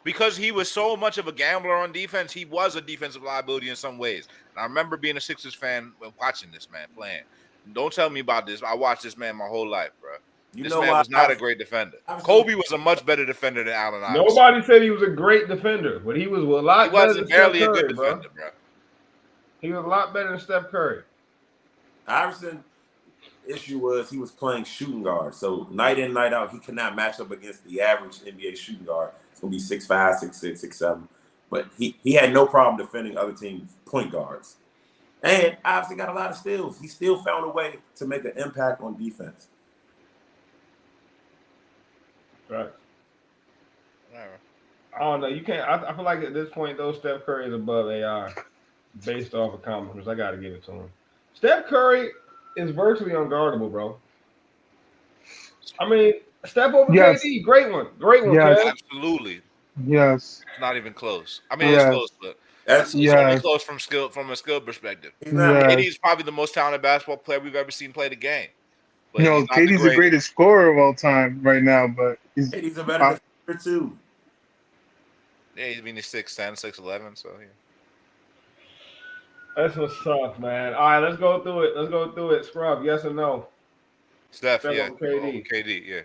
because he was so much of a gambler on defense. He was a defensive liability in some ways. And I remember being a Sixers fan when watching this man playing. Don't tell me about this. I watched this man my whole life, bro. This man was not a great defender. Kobe was a much better defender than Allen Iverson. Nobody said he was a great defender, but he was a lot. He wasn't barely a good defender, bro. He was a lot better than Steph Curry. Iverson issue was he was playing shooting guard. So night in, night out, he could not match up against the average NBA shooting guard. It's gonna be 6'5", 6'6", 6'7". But he had no problem defending other teams' point guards. And obviously got a lot of steals. He still found a way to make an impact on defense. Right. Whatever. I don't know. You can't. I feel like at this point, though, Steph Curry is above AI based off accomplishments. I got to give it to him. Steph Curry is virtually unguardable, bro. I mean, Steph over Yes. KD, great one, Yes. Kev. Absolutely. Yes. It's not even close. I mean, Yes. it's close, but That's it's only Yes. close from a skill perspective. he's not Yes. KD is probably the most talented basketball player we've ever seen play the game. But No, he's not the KD's the greatest. greatest scorer of all time right now, but he's a better defender too. Yeah, he's 6'10", 6'11", so yeah. That's what's up, man. All right, let's go through it. Scrub, yes or no? Steph, Steph yeah. over KD. Over KD, yeah.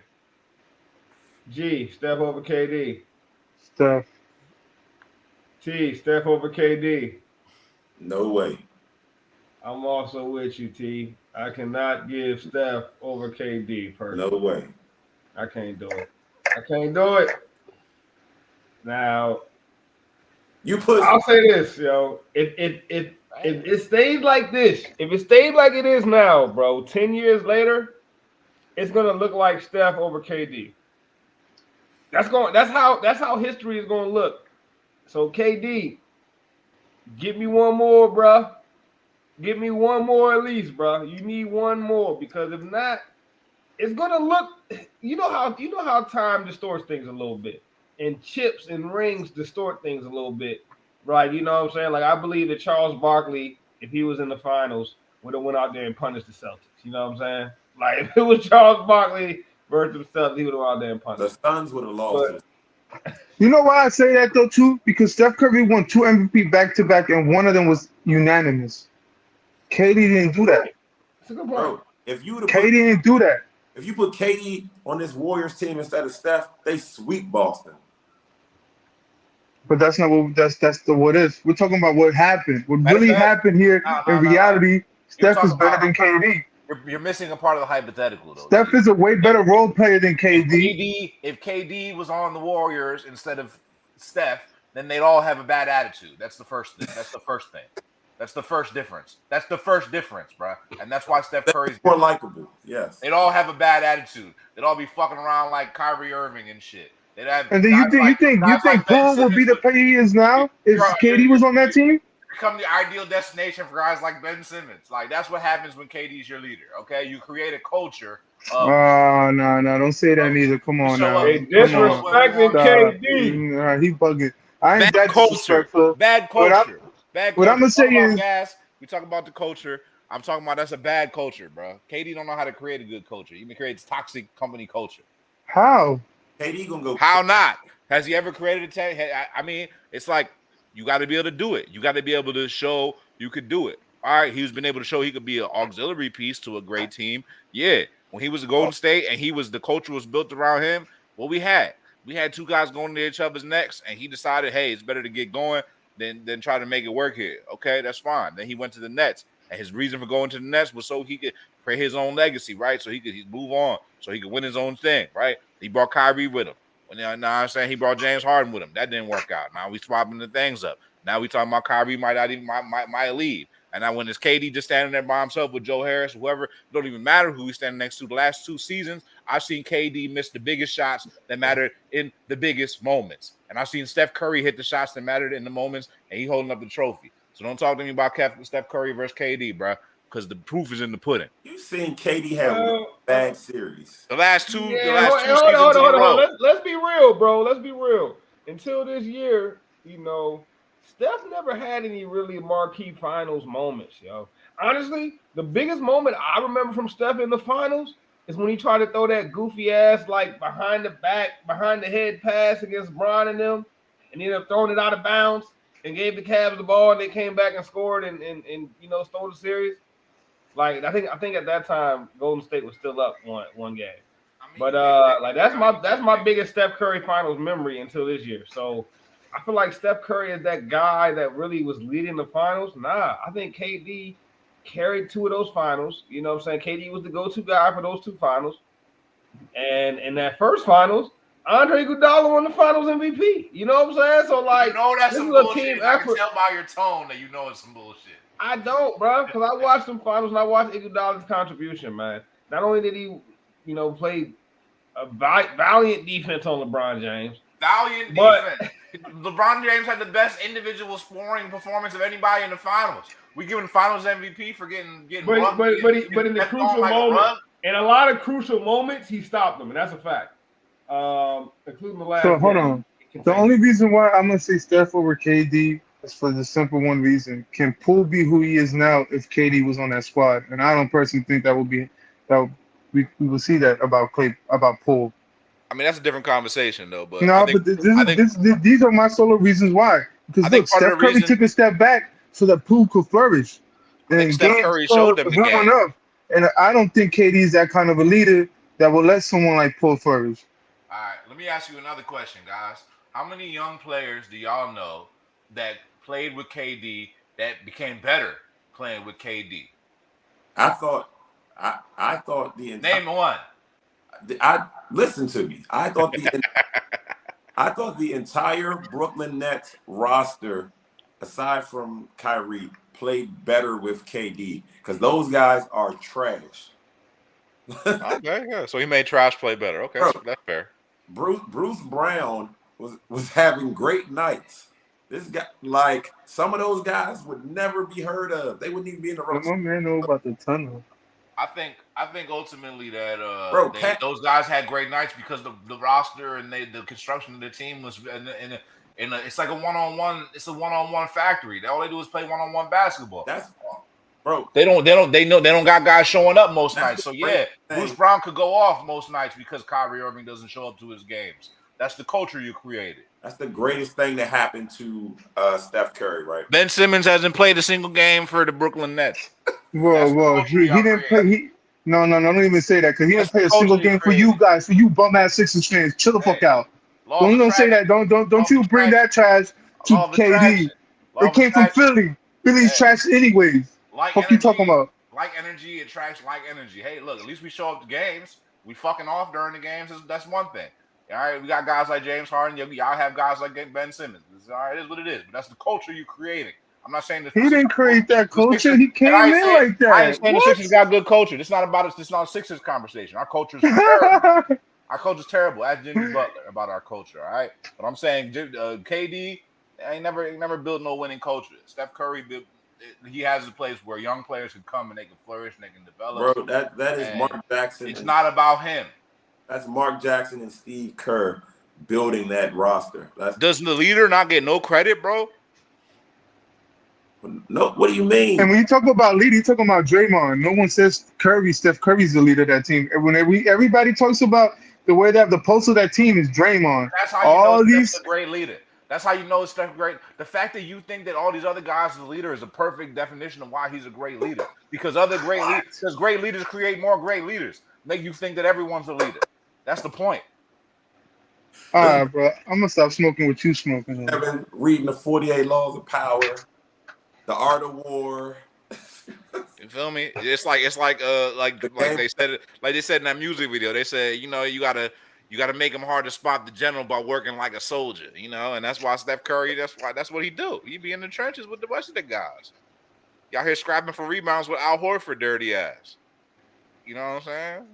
G, Steph over KD. Steph. T, Steph over KD. No way. I'm also with you, T. I cannot give Steph over KD personally. No way. I can't do it. I can't do it. Now, You put I'll say this, yo. If it stayed like this, if it stayed like it is now, bro, 10 years later, it's gonna look like Steph over KD. That's how history is gonna look. So KD, give me one more, bro. Give me one more at least, bro. You need one more because if not, it's gonna look. You know how time distorts things a little bit, and chips and rings distort things a little bit, right? You know what I'm saying? Like I believe that Charles Barkley, if he was in the finals, would have went out there and punished the Celtics. You know what I'm saying? Like if it was Charles Barkley versus the Celtics, he would have went out there and punished. the Suns would have lost. You know why I say that though too? Because Steph Curry won 2 MVP back to back, and one of them was unanimous. KD didn't do that. That's a good point. Bro, if you would have KD didn't do that. if you put KD on this Warriors team instead of Steph, they sweep Boston. But that's not what what is. We're talking about what happened. What Matter of really fact, happened here no, in reality, Steph is talking better about- than KD. You're missing a part of the hypothetical, though. Steph is a way better role player than KD. If KD was on the Warriors instead of Steph, then they'd all have a bad attitude. That's the first thing. That's the first thing. That's the first difference. That's the first difference, bro. And that's why Steph Curry's More likable. Yes. They'd all have a bad attitude. They'd all be fucking around like Kyrie Irving and shit. They'd have. And then you think guys like Ben Paul would be the Simmons player he is now if Bro, KD was on that team? become the ideal destination for guys like Ben Simmons. Like that's what happens when KD's your leader. Okay, you create a culture. No, don't say that neither. Come on show now. up. They Come on. disrespecting Stop. KD. Nah, he bugging. I ain't Bad that culture. disrespectful. Bad What culture. Bad culture. what I'ma say We talk about is- gas. We talk about the culture. I'm talking about that's a bad culture, bro. KD don't know how to create a good culture. He creates toxic company culture. How? KD gonna go. How not? Has he ever created I mean, it's like you got to be able to do it. You got to be able to show you could do it. All right, he's been able to show he could be an auxiliary piece to a great team. Yeah, when he was at Golden State and the culture was built around him. What we had two guys going to each other's necks, and he decided, hey, it's better to get going than try to make it work here. Okay, that's fine. Then he went to the Nets, and his reason for going to the Nets was so he could create his own legacy, right? So he could move on, so he could win his own thing, right? He brought Kyrie with him. Now I'm saying he brought James Harden with him. That didn't work out. Now we swapping the things up. Now we talking about Kyrie might leave. And now when it's KD just standing there by himself with Joe Harris, whoever, it don't even matter who he's standing next to. The last 2 seasons, I've seen KD miss the biggest shots that mattered in the biggest moments. And I've seen Steph Curry hit the shots that mattered in the moments, and he holding up the trophy. So don't talk to me about Steph Curry versus KD, bro, because the proof is in the pudding. You seen KD have one bad series. The last two Hold seasons in a row. on. Let's be real, bro. Let's be real. Until this year, Steph never had any really marquee finals moments, yo. Honestly, the biggest moment I remember from Steph in the finals is when he tried to throw that goofy ass like behind the head pass against Bron and them, and ended up throwing it out of bounds and gave the Cavs the ball, and they came back and scored and stole the series. Like I think at that time Golden State was still up one game. But that's my biggest Steph Curry finals memory until this year. So I feel like Steph Curry is that guy that really was leading the finals. Nah, I think KD carried 2 of those finals. You know what I'm saying? KD was the go-to guy for those 2 finals. And in that first finals, Andre Iguodala won the finals MVP. You know what I'm saying? So like, that's this some is a bullshit. team I can effort. tell by your tone that you know it's some bullshit. I don't, bro, because I watched them finals and I watched Iguodala's contribution, man. Not only did he, play a valiant defense on LeBron James. Valiant defense. LeBron James had the best individual scoring performance of anybody in the finals. We giving Finals MVP for getting but in the crucial moment, in a lot of crucial moments, he stopped them, and that's a fact. Including the last. So hold on. The only reason why I'm gonna say Steph over KD is for the simple one reason: can Poole be who he is now if KD was on that squad? And I don't personally think we will see that about Poole. I mean, that's a different conversation, though. But no, these are my solo reasons why. Because look, Steph Curry took a step back so that Poole could flourish. And Steph Curry showed them the game. Enough. And I don't think KD is that kind of a leader that will let someone like Poole flourish. All right, let me ask you another question, guys. How many young players do y'all know that played with KD that became better playing with KD? I thought the entire, name one. Listen to me. I thought the entire Brooklyn Nets roster, aside from Kyrie, played better with KD because those guys are trash. Okay, yeah. So he made trash play better. Okay, that's fair. Bruce Brown was having great nights. This guy, like some of those guys, would never be heard of. They wouldn't even be in the roster. My man know about the tunnel. I think ultimately that those guys had great nights because the roster and the construction of the team was in a it's like a one-on-one. It's a one-on-one factory. All they do is play one-on-one basketball. They don't got guys showing up most nights. So yeah, Bruce Brown could go off most nights because Kyrie Irving doesn't show up to his games. That's the culture you created. That's the greatest thing that happened to Steph Curry, right? Ben Simmons hasn't played a single game for the Brooklyn Nets. Whoa, he didn't play. No, don't even say that because he didn't play a single game for you guys, for you bum ass Sixers fans. Chill the fuck out. Don't say that. Don't you bring that trash to KD. It came from Philly. Philly's trash anyways. What you talking about? Like energy, attracts like energy. Hey, look, at least we show up to games. We fucking off during the games. That's one thing. All right, we got guys like James Harden. Y'all have guys like Ben Simmons. All right, it is what it is. But that's the culture you're creating. I'm not saying that he didn't create that culture. He came in like that. I ain't saying the Sixers got good culture. It's not about us. It's not a Sixers conversation. Our culture's terrible. Our culture's terrible. Ask Jimmy Butler about our culture. All right, but I'm saying KD ain't never built no winning culture. Steph Curry built. He has a place where young players can come and they can flourish and they can develop. Bro, that is Mark Jackson. It's not about him. That's Mark Jackson and Steve Kerr building that roster. Does the leader not get no credit, bro? No, what do you mean? And when you talk about leader, you talking about Draymond. No one says Steph Curry's the leader of that team. And when everybody talks about the way they have the pulse of that team is Draymond. That's how you know Steph's a great leader. That's how you know Steph's great. The fact that you think that all these other guys are the leader is a perfect definition of why he's a great leader. Because great leaders create more great leaders. Make you think that everyone's a leader. That's the point. All right, bro. I'm gonna stop smoking what you smoking. I've been reading the 48 Laws of Power, the Art of War. You feel me? It's like they said in that music video. They said, you gotta make him hard to spot the general by working like a soldier, and that's why Steph Curry. That's what he do. He be in the trenches with the rest of the guys. Y'all here scrapping for rebounds with Al Horford, dirty ass. You know what I'm saying?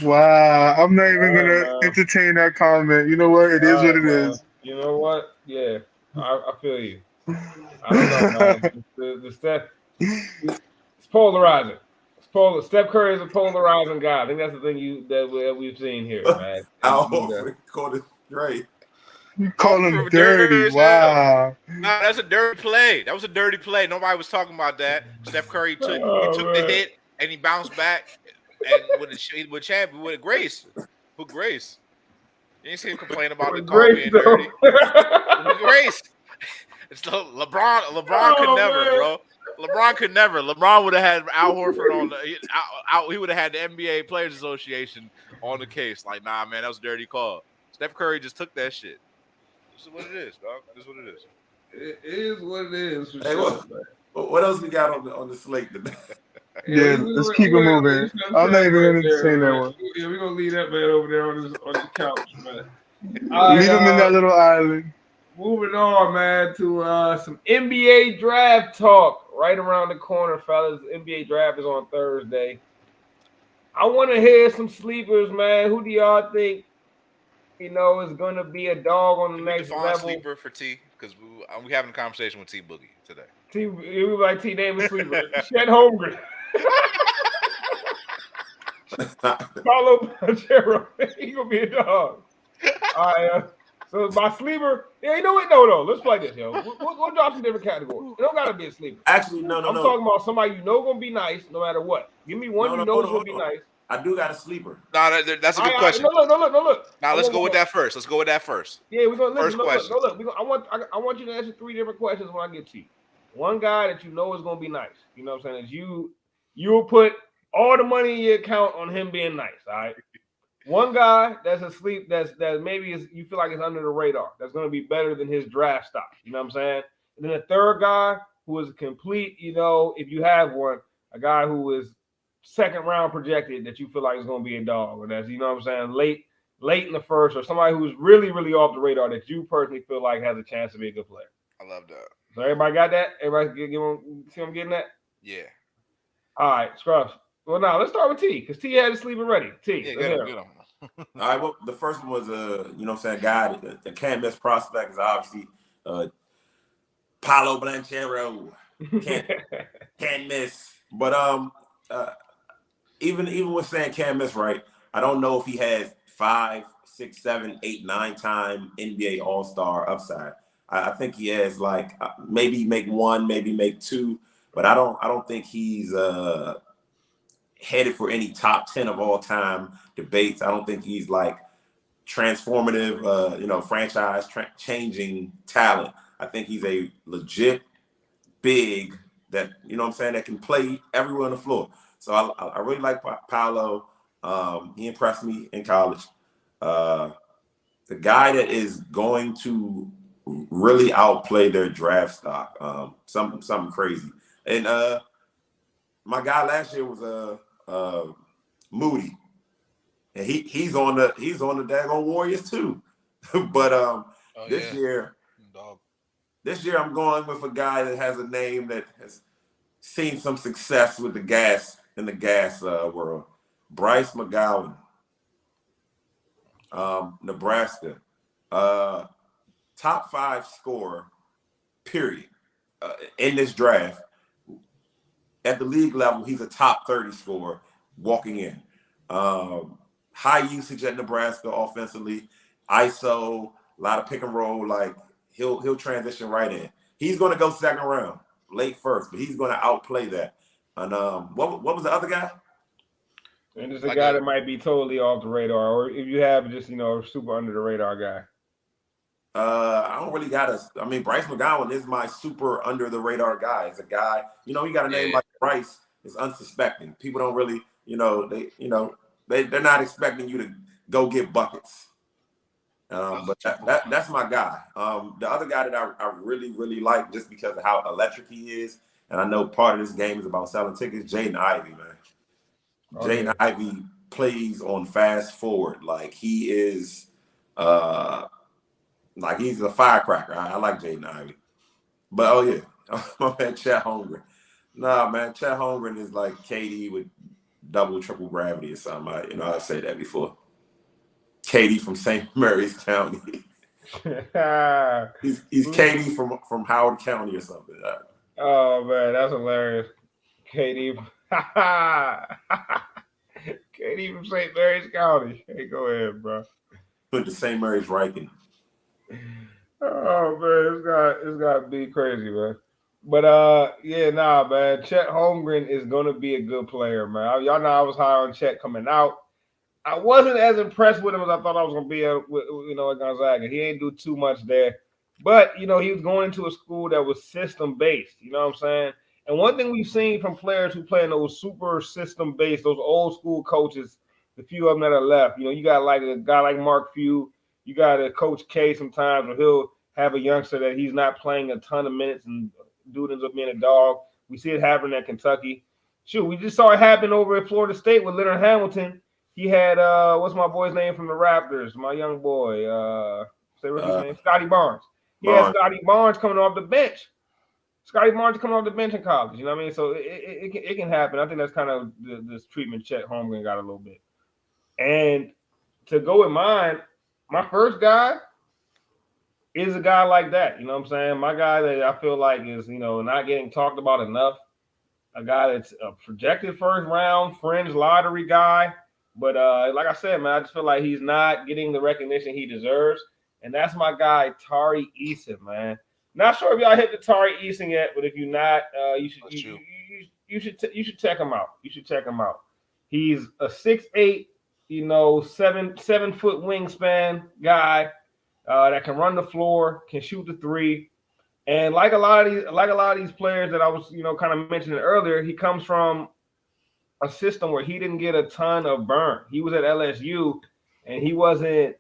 Wow, I'm not even gonna entertain that comment. You know what? It is what it is. You know what? Yeah, I feel you. I don't know, man. The Steph, it's polarizing. Steph Curry is a polarizing guy. I think that's the thing that we've seen here, man. Al Horford called it straight. You call him dirty? Wow. No, that's a dirty play. That was a dirty play. Nobody was talking about that. Steph Curry took the hit and he bounced back. And with grace. With grace. You ain't seen him complain about the car being dirty. With grace. It's LeBron could never, bro. LeBron could never. LeBron would have had Al Horford on he would have had the NBA Players Association on the case. Like, nah, man, that was a dirty call. Steph Curry just took that shit. This is what it is, dog. This is what it is. It is what it is for Hey, sure. what else we got on the slate today? Yeah, let's keep it moving. I'm not even going to entertain that one. Yeah, we're gonna leave that man over there on the couch, man. All right, Leave him in that little island. moving on, man, to some NBA draft talk right around the corner, fellas. The NBA draft is on Thursday. I want to hear some sleepers, man. Who do y'all think, is going to be a dog on the Can we next define level? sleeper for T? Because we having a conversation with T Boogie today. We like T Davis sleeper. Chet Holmgren. Paulo Banchero. He gonna be a dog. All right. So my sleeper. Yeah, you know what? No. Let's play this, yo. We'll drop some different categories. It don't gotta be a sleeper. Actually, no. I'm talking about somebody gonna be nice no matter what. Give me one is gonna be nice. I do got a sleeper. No, that's a good question. No, look. Now let's go with that first. Yeah, we're gonna listen. First question. Look. I want you to answer 3 different questions when I get to you. One guy that you know is gonna be nice. You know what I'm saying? Is you'll put all the money in your account on him being nice. All right. One guy that's asleep, that maybe you feel like it's under the radar. That's gonna be better than his draft stock. You know what I'm saying? And then a third guy who is complete. If you have one, a guy who is second round projected that you feel like is going to be a dog, or that's, late in the first, or somebody who's really, really off the radar that you personally feel like has a chance to be a good player. I love that. So everybody got that? Everybody see what I'm getting at? Yeah. All right, Scrubs. Well, now let's start with T, because T had his sleeping ready. T. Yeah, get him. All right, well, the first one was guy that can't miss prospect is obviously Paulo Banchero. Can't miss. But even with saying can't miss, right? I don't know if he has 5, 6, 7, 8, 9 time NBA All-Star upside. I think he has maybe make 1, maybe make 2, but I don't think he's headed for any top 10 of all time debates. I don't think he's transformative, franchise changing talent. I think he's a legit big that, that can play everywhere on the floor. So I really like Paulo. He impressed me in college. The guy that is going to really outplay their draft stock, something crazy. And my guy last year was Moody, and he's on the daggone Warriors too. But this year I'm going with a guy that has a name that has seen some success with the gas world. Bryce McGowan, Nebraska, top 5 scorer, period, in this draft. At the league level, he's a top 30 scorer walking in. High usage at Nebraska offensively, ISO, a lot of pick and roll. He'll transition right in. He's going to go second round, late first, but he's going to outplay that. And what was the other guy? And it's a guy that might be totally off the radar, or if you have just super under the radar guy. I don't really got Bryce McGowan is my super under the radar guy. It's a guy, you got a name like Bryce is unsuspecting. People don't really, they're not expecting you to go get buckets. But that's my guy. The other guy that I really, really like just because of how electric he is, and I know part of this game is about selling tickets, Jaden Ivey, man. Jaden Ivey plays on fast forward. He is he's a firecracker. I like Jaden Ivey. But my man Chet Holmgren. Nah, man, Chet Holmgren is like KD with double, triple gravity or something. I've said that before. KD from St. Mary's County. he's KD from Howard County or something. Oh man, that's hilarious. KD. KD from St. Mary's County. Hey, go ahead, bro. Put the St. Mary's Riken. Oh man, it's got to be crazy, man. But man. Chet Holmgren is gonna be a good player, man. Y'all know I was high on Chet coming out. I wasn't as impressed with him as I thought I was gonna be at Gonzaga. He ain't do too much there, but he was going into a school that was system based. You know what I'm saying? And one thing we've seen from players who play in those super system based, those old school coaches, the few of them that are left, you got like a guy like Mark Few. you got to coach K sometimes, or he'll have a youngster that he's not playing a ton of minutes and dude ends up being a dog. We see it happen at Kentucky. Shoot, we just saw it happen over at Florida State with Leonard Hamilton. He had what's my boy's name from the Raptors? My young boy, say what's his name? Scotty Barnes. He had Scotty Barnes coming off the bench. Scotty Barnes coming off the bench in college. You know what I mean? So it can happen. I think that's kind of this treatment Chet Holmgren got a little bit. And to go with mine, my first guy is a guy like that. You know what I'm saying? My guy that I feel like is, not getting talked about enough. A guy that's a projected first round fringe lottery guy. But like I said, man, I just feel like he's not getting the recognition he deserves. And that's my guy, Tari Eason, man. Not sure if y'all hit the Tari Eason yet, but if you're not, you should check him out. You should check him out. He's a 6'8", 7-foot wingspan guy that can run the floor, can shoot the three. And like a lot of these players that I was, kind of mentioning earlier, he comes from a system where he didn't get a ton of burn. He was at LSU, and he wasn't,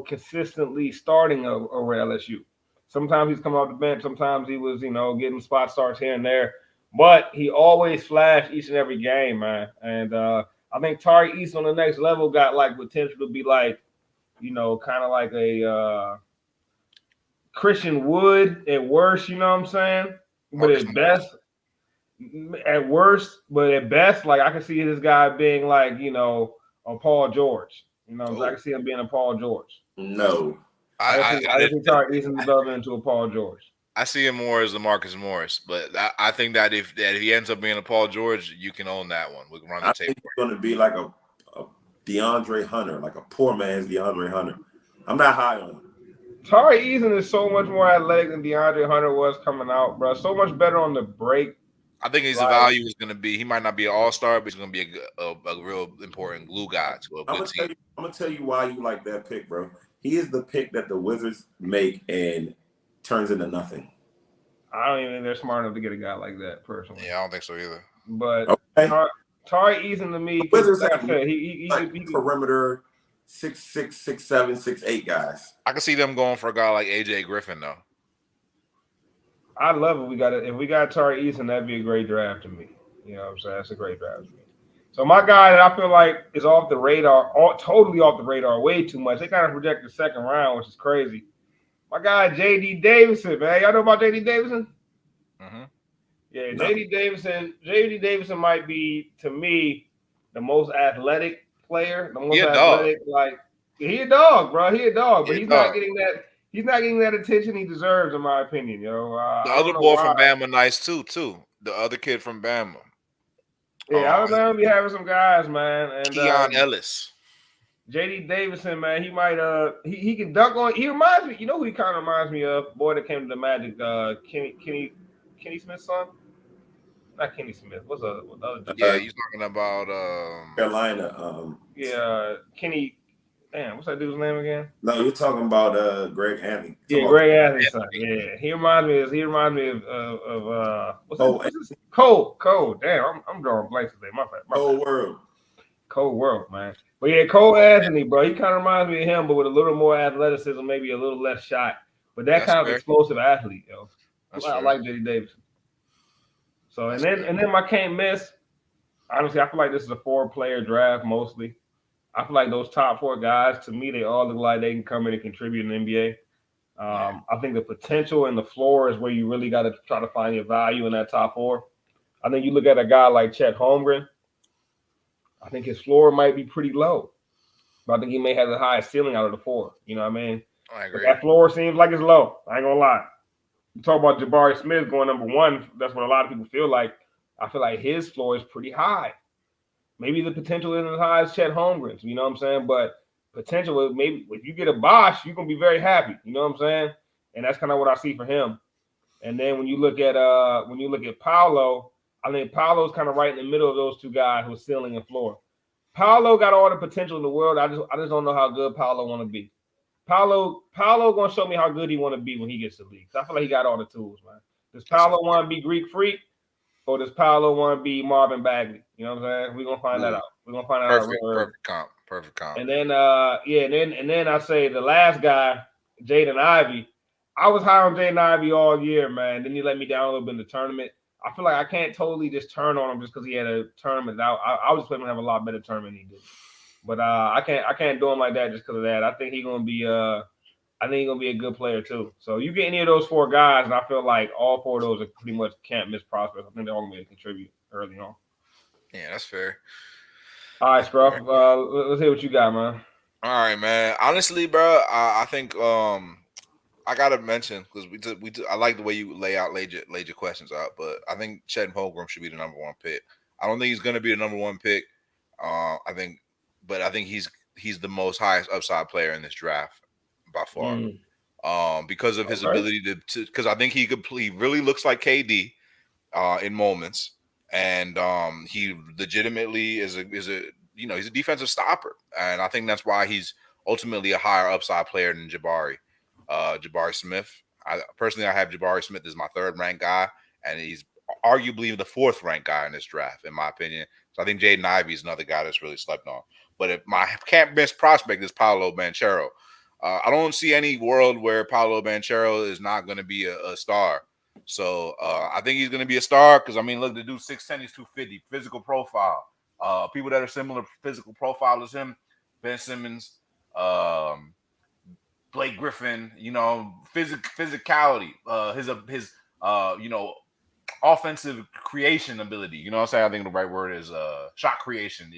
consistently starting over at LSU. Sometimes he's coming off the bench. Sometimes he was, getting spot starts here and there. But he always flashed each and every game, man. And I think Tari Eason on the next level got like potential to be like, kind of like a Christian Wood at worst, you know what I'm saying? But at best, like I can see this guy being like, a Paul George. I can see him being a Paul George. No. I think Tari Eason developing into a Paul George. I see him more as a Marcus Morris, but I think that if he ends up being a Paul George, you can own that one. We can run the tape. I think he's going to be like a DeAndre Hunter, like a poor man's DeAndre Hunter. I'm not high on him. Tari Eason is so much more athletic than DeAndre Hunter was coming out, bro. So much better on the break. I think his value is going to be, he might not be an all-star, but he's going to be a real important glue guy to a good team. I'm going to tell you why you like that pick, bro. He is the pick that the Wizards make and turns into nothing. I don't even think they're smart enough to get a guy like that, personally. Yeah, I don't think so either. But Tari Eason to me, Wizards like have I said, he perimeter 6'6", 6'7", 6'8" guys. I can see them going for a guy like AJ Griffin, though. I love it. If we got Tari Eason, that'd be a great draft to me. You know what I'm saying? That's a great draft to me. So my guy that I feel like is off the radar, totally off the radar, way too much. They kind of project the second round, which is crazy. My guy, J.D. Davison, man. Y'all know about J.D. Davison? Mm-hmm. Yeah, J.D. Davison might be, to me, the most athletic player. The most athletic, he a dog, bro. He a dog, but he's not getting that. He's not getting that attention he deserves, in my opinion, yo. The other boy from Bama, nice too. The other kid from Bama. Yeah, Alabama be having some guys, man. And Keon Ellis. J.D. Davison, man, he might he can dunk on. He reminds me, who he kind of reminds me of? Boy that came to the Magic, Kenny Smith's son. Not Kenny Smith. What's the other? Yeah, he's talking about Carolina. Yeah, Kenny. Damn, what's that dude's name again? No, you're talking about Greg Anthony. Yeah, Greg Anthony's son. Yeah, he reminds me of what's his? Cole. Damn, I'm drawing blanks today. My bad. Cold World, man. But yeah, Cole Anthony, bro. He kind of reminds me of him, but with a little more athleticism, maybe a little less shot. But that's kind of explosive athlete, yo. I like J.D. Davison. So and then my can't miss. Honestly, I feel like this is a 4-player draft mostly. I feel like those top 4 guys, to me, they all look like they can come in and contribute in the NBA. I think the potential and the floor is where you really got to try to find your value in that top 4. I think you look at a guy like Chet Holmgren. I think his floor might be pretty low, but I think he may have the highest ceiling out of the 4. You know what I mean? I agree. But that floor seems like it's low. I ain't gonna lie. You talk about Jabari Smith going number 1. That's what a lot of people feel like. I feel like his floor is pretty high. Maybe the potential isn't as high as Chet Holmgren's, you know what I'm saying? But potential, maybe if you get a Bosh, you're gonna be very happy, you know what I'm saying? And that's kind of what I see for him. And then when you look at Paolo, I think Paolo's kind of right in the middle of those 2 guys with ceiling and floor. Paolo got all the potential in the world. I just don't know how good Paolo want to be. Paolo gonna show me how good he want to be when he gets to the league. I feel like he got all the tools, man. Does Paolo want to be Greek Freak? Or does Paolo want to be Marvin Bagley? You know what I'm saying? We're going to find that out. We're going to find that out. Perfect comp. Perfect comp. And then and then I say the last guy, Jaden Ivey. I was high on Jaden Ivey all year, man. Then he let me down a little bit in the tournament. I feel like I can't totally just turn on him just because he had a tournament. I was expecting him to have a lot better tournament than he did. But I can't do him like that just because of that. I think he's gonna be a good player too. So you get any of those four guys, and I feel like all four of those are pretty much can't miss prospects. I think they're all gonna be able to contribute early on. Yeah, that's fair. All right, Scruff. Let's hear what you got, man. All right, man. Honestly, bro, I think I gotta mention because I like the way you laid your questions out, but I think Chet Holmgren should be the number one pick. I don't think he's gonna be the number one pick. I think he's the most highest upside player in this draft by far. Because of his ability to because I think he really looks like KD in moments, and he legitimately is a he's a defensive stopper, and I think that's why he's ultimately a higher upside player than Jabari Smith. I have Jabari Smith as my third ranked guy, and he's arguably the fourth ranked guy in this draft, in my opinion. So I think Jaden Ivey is another guy that's really slept on. But if my can't miss prospect is Paolo Banchero. I don't see any world where Paolo Banchero is not going to be a star. So I think he's going to be a star because, I mean, look, the dude 6'10", he's 250, physical profile. People that are similar physical profile as him, Ben Simmons, Blake Griffin, physicality, his offensive creation ability. You know what I'm saying? I think the right word is shot creation.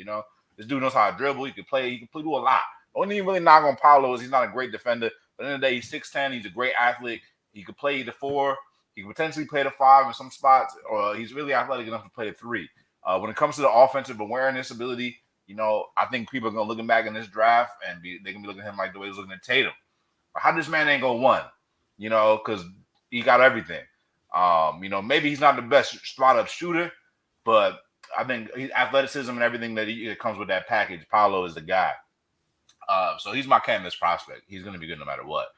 This dude knows how to dribble. He can do a lot. The only thing really knock on Paolo is he's not a great defender. But at the end of the day, he's 6'10". He's a great athlete. He could play the 4. He could potentially play the 5 in some spots, or he's really athletic enough to play the 3. When it comes to the offensive awareness ability, I think people are going to look back in this draft and they can be looking at him like the way he's looking at Tatum. How this man ain't go 1? Because he got everything. Maybe he's not the best spot-up shooter, but I think athleticism and everything that comes with that package, Paolo is the guy. So he's my can't-miss prospect. He's going to be good no matter what.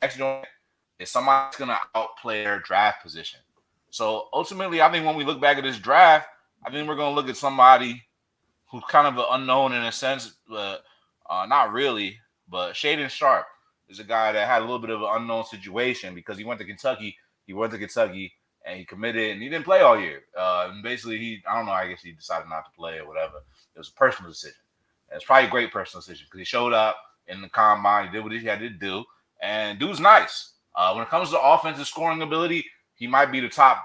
Next joint is somebody's going to outplay their draft position. So ultimately, I think when we look back at this draft, I think we're going to look at somebody who's kind of an unknown in a sense, not really, but Shaedon Sharpe is a guy that had a little bit of an unknown situation because he went to Kentucky. And he committed, and he didn't play all year. And basically, I don't know, I guess he decided not to play or whatever. It was a personal decision. And it's probably a great personal decision because he showed up in the combine, he did what he had to do, and dude's nice. When it comes to offensive scoring ability, he might be the top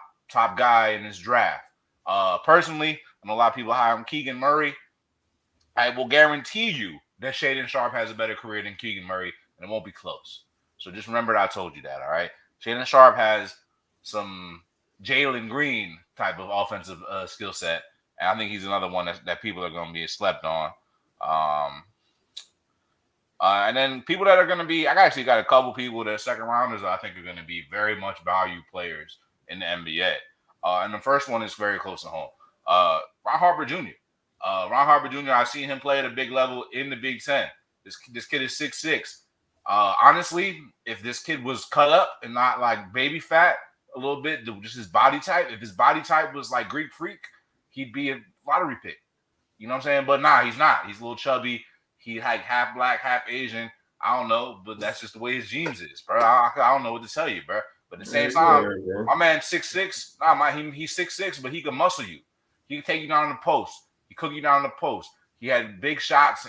guy in this draft. Personally, I know a lot of people high on Keegan Murray. I will guarantee you that Shaedon Sharpe has a better career than Keegan Murray, and it won't be close. So just remember that I told you that, all right? Shaedon Sharpe has some Jalen Green type of offensive skill set, and I think he's another one that people are going to be slept on. And then people that are going to be, I actually got a couple people that are second rounders that I think are going to be very much value players in the NBA. And the first one is very close to home. Ron Harper Jr. I've seen him play at a big level in the Big Ten. This kid is 6'6". Honestly, if this kid was cut up and not like baby fat a little bit, just his body type, if his body type was like Greek Freak, he'd be a lottery pick. You know what I'm saying? But nah, he's not. He's a little chubby. He's like half black, half Asian. I don't know, but that's just the way his genes is, bro. I don't know what to tell you, bro. But at the same time, my man 6'6". He's 6'6", but he can muscle you. He can take you down in the post. He cook you down in the post. He had big shots,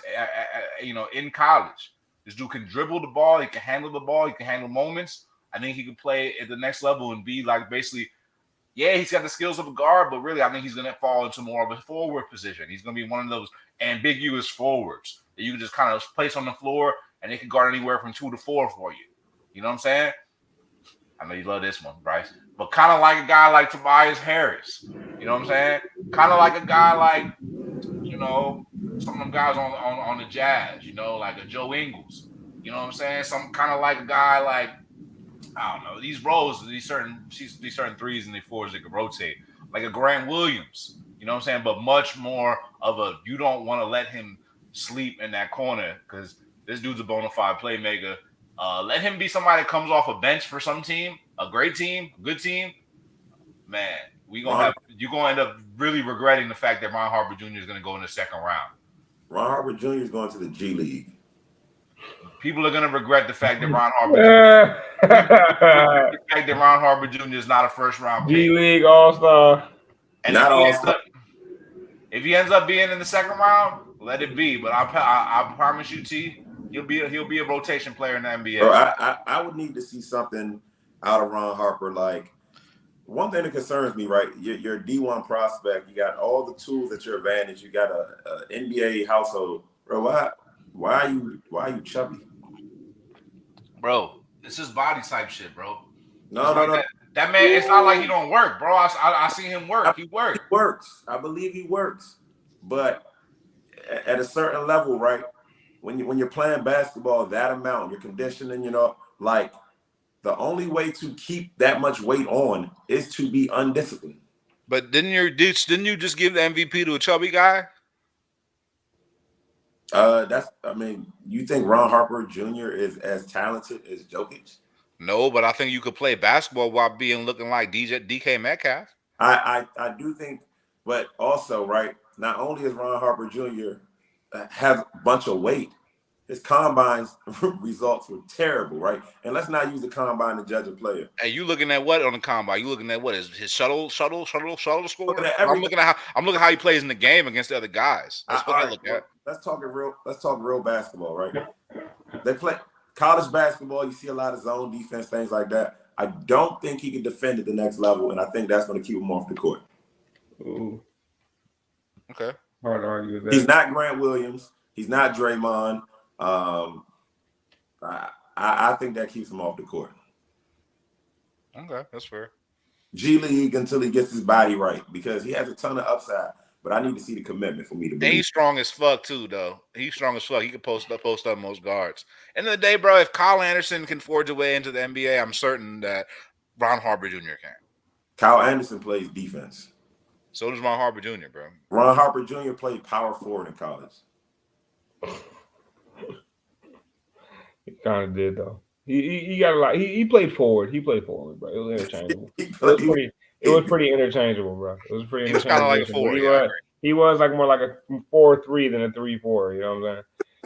in college. This dude can dribble the ball. He can handle the ball. He can handle moments. I think he can play at the next level and be like basically, yeah, he's got the skills of a guard, but really I think he's going to fall into more of a forward position. He's going to be one of those ambiguous forwards that you can just kind of place on the floor and they can guard anywhere from 2 to 4 for you. You know what I'm saying? I know you love this one, Bryce. But kind of like a guy like Tobias Harris. You know what I'm saying? Kind of like a guy like, some of them guys on the Jazz, like a Joe Ingles. You know what I'm saying? Some kind of like a guy like, I don't know, these roles, these certain 3s and 4s that can rotate. Like a Grant Williams. You know what I'm saying? But much more of a, you don't want to let him sleep in that corner because this dude's a bona fide playmaker. Let him be somebody that comes off a bench for some team, a great team, a good team. Man, you're gonna end up really regretting the fact that Ron Harper Jr. is gonna go in the second round. Ron Harper Jr. is going to the G League. People are gonna regret the fact that Ron Harper Jr. is not a first round pick. G League All Star. And Not All-Star. if he ends up being in the second round, let it be. But I promise you, T, he'll be a rotation player in the NBA. Bro, I would need to see something out of Ron Harper. Like, one thing that concerns me, right? You're a D1 prospect. You got all the tools at your advantage. You got a NBA household. Bro, why are you chubby? Bro, it's his body type shit, bro. No. That man, it's not like he don't work, bro. I see him work. He works. He works. I believe he works. But at a certain level, right? When you're playing basketball that amount, you're conditioning, like, the only way to keep that much weight on is to be undisciplined. But didn't you just give the MVP to a chubby guy? You think Ron Harper Jr. is as talented as Jokic? No, but I think you could play basketball while looking like DK Metcalf. I do think, but also, right, not only is Ron Harper Jr. Have a bunch of weight, his combine's results were terrible, right? And let's not use the combine to judge a player. Hey, you looking at what on the combine? You looking at what is his shuttle score? I'm looking at how he plays in the game against the other guys. That's what I look at. Let's talk real basketball, right? They play college basketball. You see a lot of zone defense, things like that. I don't think he can defend at the next level, and I think that's going to keep him off the court. Ooh. Okay. Hard to argue with that. He's not Grant Williams. He's not Draymond. I think that keeps him off the court. Okay, that's fair. G League until he gets his body right, because he has a ton of upside, but I need to see the commitment for me to believe. And he's strong as fuck too, though. He's strong as fuck. He can post up most guards. End of the day, bro, if Kyle Anderson can forge a way into the NBA, I'm certain that Ron Harper Jr. can. Kyle Anderson plays defense. So does Ron Harper Jr., bro. Ron Harper Jr. played power forward in college. He kind of did, though. He got a lot. He played forward. He played forward, bro. It was interchangeable. It was pretty interchangeable, bro. It was pretty. He was kind of like a forward. He was like more like a 4-3 than a 3-4. You know what I'm saying?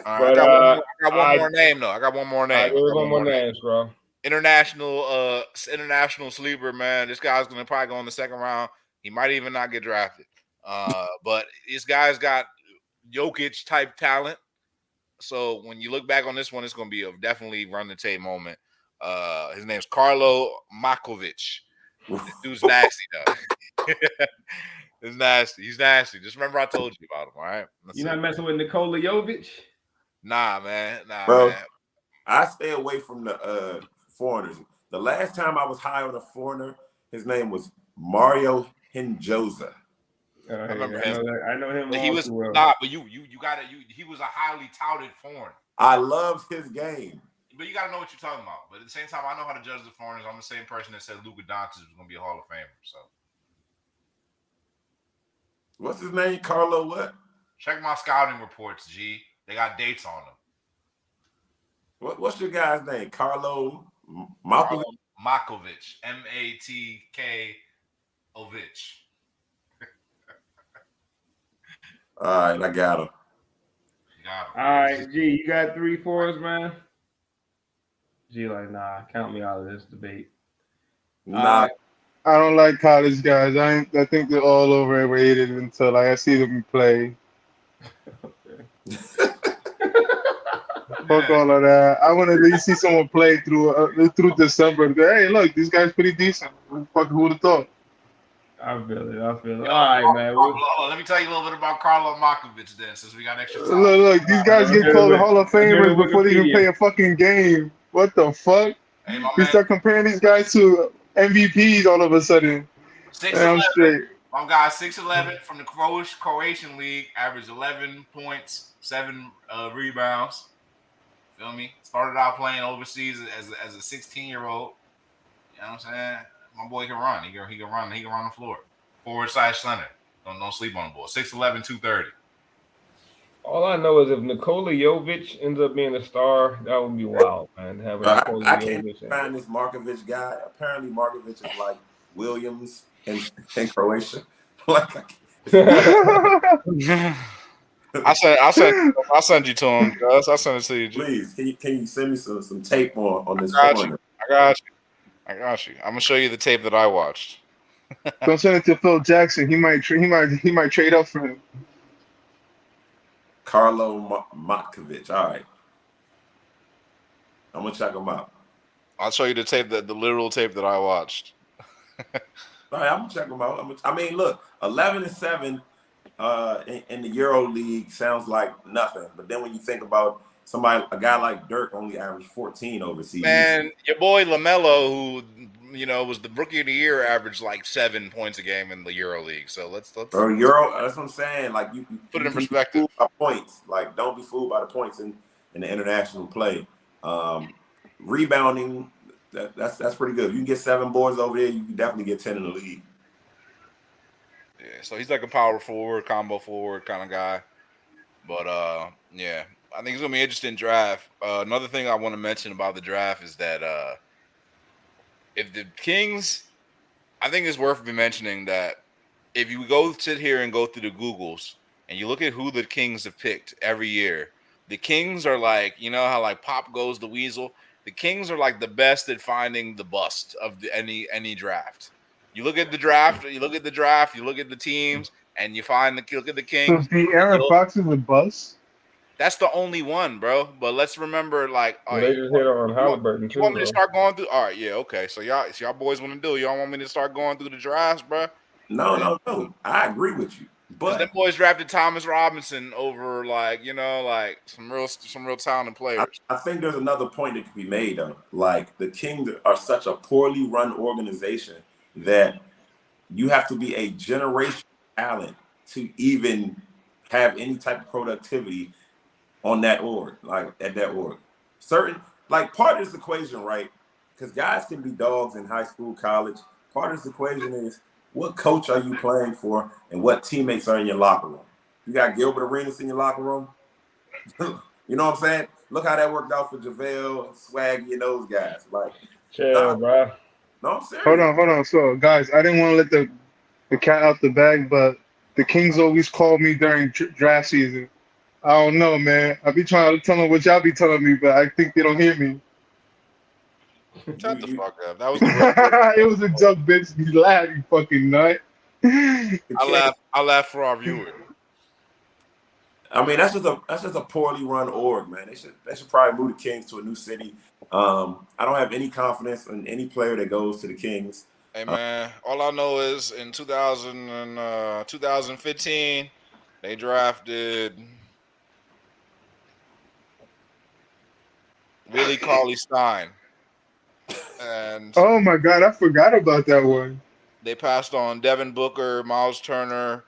I got one more name though. I got one more name. There was one more name, bro. International sleeper, man. This guy's gonna probably go in the second round. He might even not get drafted. But this guy's got Jokic type talent. So when you look back on this one, it's gonna be a definitely run the tape moment. His name's Carlo Makovic. This dude's nasty though. He's nasty. Just remember I told you about him, all right? You're not messing with Nikola Jovic? Nah, man. Bro, man. I stay away from the foreigners. The last time I was high on a foreigner, his name was Mario Hinjosa. I know him. But he was but you gotta he was a highly touted foreigner. I loved his game. But you gotta know what you're talking about. But at the same time, I know how to judge the foreigners. I'm the same person that said Luka Doncic was gonna be a Hall of Famer. So what's his name? Carlo what? Check my scouting reports, G. They got dates on them. What's your guy's name? Carlo Makovic? Makovic. M-A-T-K Ovich. All right, I got him. All right, G, you got 3 for us, man? G, like, nah, count me out of this debate. Nah. I don't like college guys. I think they're all overrated until I see them play. Fuck all of that. I want to at least see someone play through December. Hey, look, this guy's pretty decent. Who would have thought? I feel it. All right, man. Let me tell you a little bit about Carlo Makovic then, since we got extra time. Look, these guys get called Hall of Famers before they even play a fucking game. What the fuck? Hey, we start comparing these guys to MVPs all of a sudden. 6'11". I'm straight. My guy, 6'11", from the Croatian League, averaged 11 points, 7 rebounds. Feel me? Started out playing overseas as a 16-year-old. You know what I'm saying? My boy can run. He can run. He can run the floor. Forward/center. Don't sleep on the ball. 6'11", 230. All I know is if Nikola Jovic ends up being a star, that would be wild, man. I can't find this Markovic guy. Apparently, Markovic is like Williams in Croatia. I'll send you to him, Gus. I'll send it to you, G. Please, can you send me some tape on this I got foreigner? you. I got you. I'm gonna show you the tape that I watched. Don't send it to Phil Jackson. He might trade up for him. Carlo Matkovic. All right. I'm gonna check him out. I'll show you the tape the literal tape that I watched. All right, I'm gonna check him out. I mean, look, 11-7 in the Euro League sounds like nothing, but then when you think about a guy like Dirk only averaged 14 overseas. Man, your boy LaMelo, who was the rookie of the year, averaged like 7 points a game in the Euro League. So let's Euro. That's what I'm saying. Like you put it in be perspective. fooled by points. Like don't be fooled by the points in the international play. Rebounding, that's pretty good. If you can get 7 boards over there, you can definitely get 10 in the league. Yeah, so he's like a power forward, combo forward kind of guy. But yeah, I think it's gonna be an interesting draft. Another thing I want to mention about the draft is that if the Kings, I think it's worth mentioning that if you sit here and go through the Googles and you look at who the Kings have picked every year, the Kings are like, you know how like Pop goes the Weasel. The Kings are like the best at finding the bust of any draft. You look at the draft, you look at the teams, and you look at the Kings. So the Aaron Fox is a bust. That's the only one, bro. But let's remember, like, all right, They just hit on Halliburton too. You want me to start going through? All right, yeah, okay. So y'all boys want to do? Y'all want me to start going through the drafts, bro? No. I agree with you, but them boys drafted Thomas Robinson over some real talented players. I think there's another point that could be made though. Like the Kings are such a poorly run organization that you have to be a generational talent to even have any type of productivity on that org, like at that org. Part of this equation, right? Because guys can be dogs in high school, college. Part of this equation is what coach are you playing for and what teammates are in your locker room. You got Gilbert Arenas in your locker room. You know what I'm saying? Look how that worked out for JaVale, Swaggy, and those guys. Like, chill, bro. No, I'm serious. Hold on. So, guys, I didn't want to let the cat out the bag, but the Kings always call me during draft season. I don't know, man. I be trying to tell them what y'all be telling me, but I think they don't hear me. Shut the fuck up. That was the it was a joke, bitch. You laugh, you fucking nut. I laugh for our viewers. I mean, that's just a poorly run org, man. They should probably move the Kings to a new city. I don't have any confidence in any player that goes to the Kings. Hey, man, all I know is in 2015, they drafted Willie Cauley-Stein. And oh, my God, I forgot about that one. They passed on Devin Booker, Miles Turner,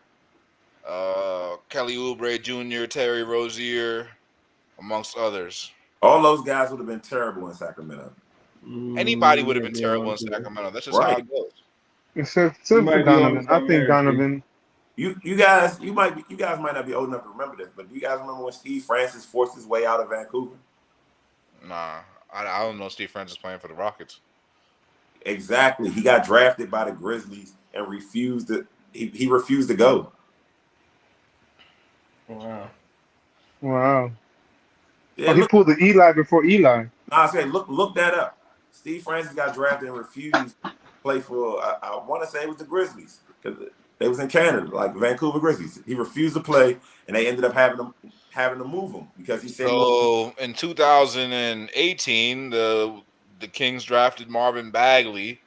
Kelly Oubre Jr., Terry Rozier, amongst others. All those guys would have been terrible in Sacramento. Anybody would have been terrible in Sacramento. That's just how it goes. Except for Donovan. I think Donovan. You guys might not be old enough to remember this, but do you guys remember when Steve Francis forced his way out of Vancouver? Nah, I don't know Steve Francis playing for the Rockets. Exactly. He got drafted by the Grizzlies and refused to. He refused to go. Wow. Yeah, he pulled the Eli before Eli. I say, look that up. Steve Francis got drafted and refused to play for. I want to say it was the Grizzlies because they was in Canada, like Vancouver Grizzlies. He refused to play, and they ended up having to move him because he said. So in 2018, the Kings drafted Marvin Bagley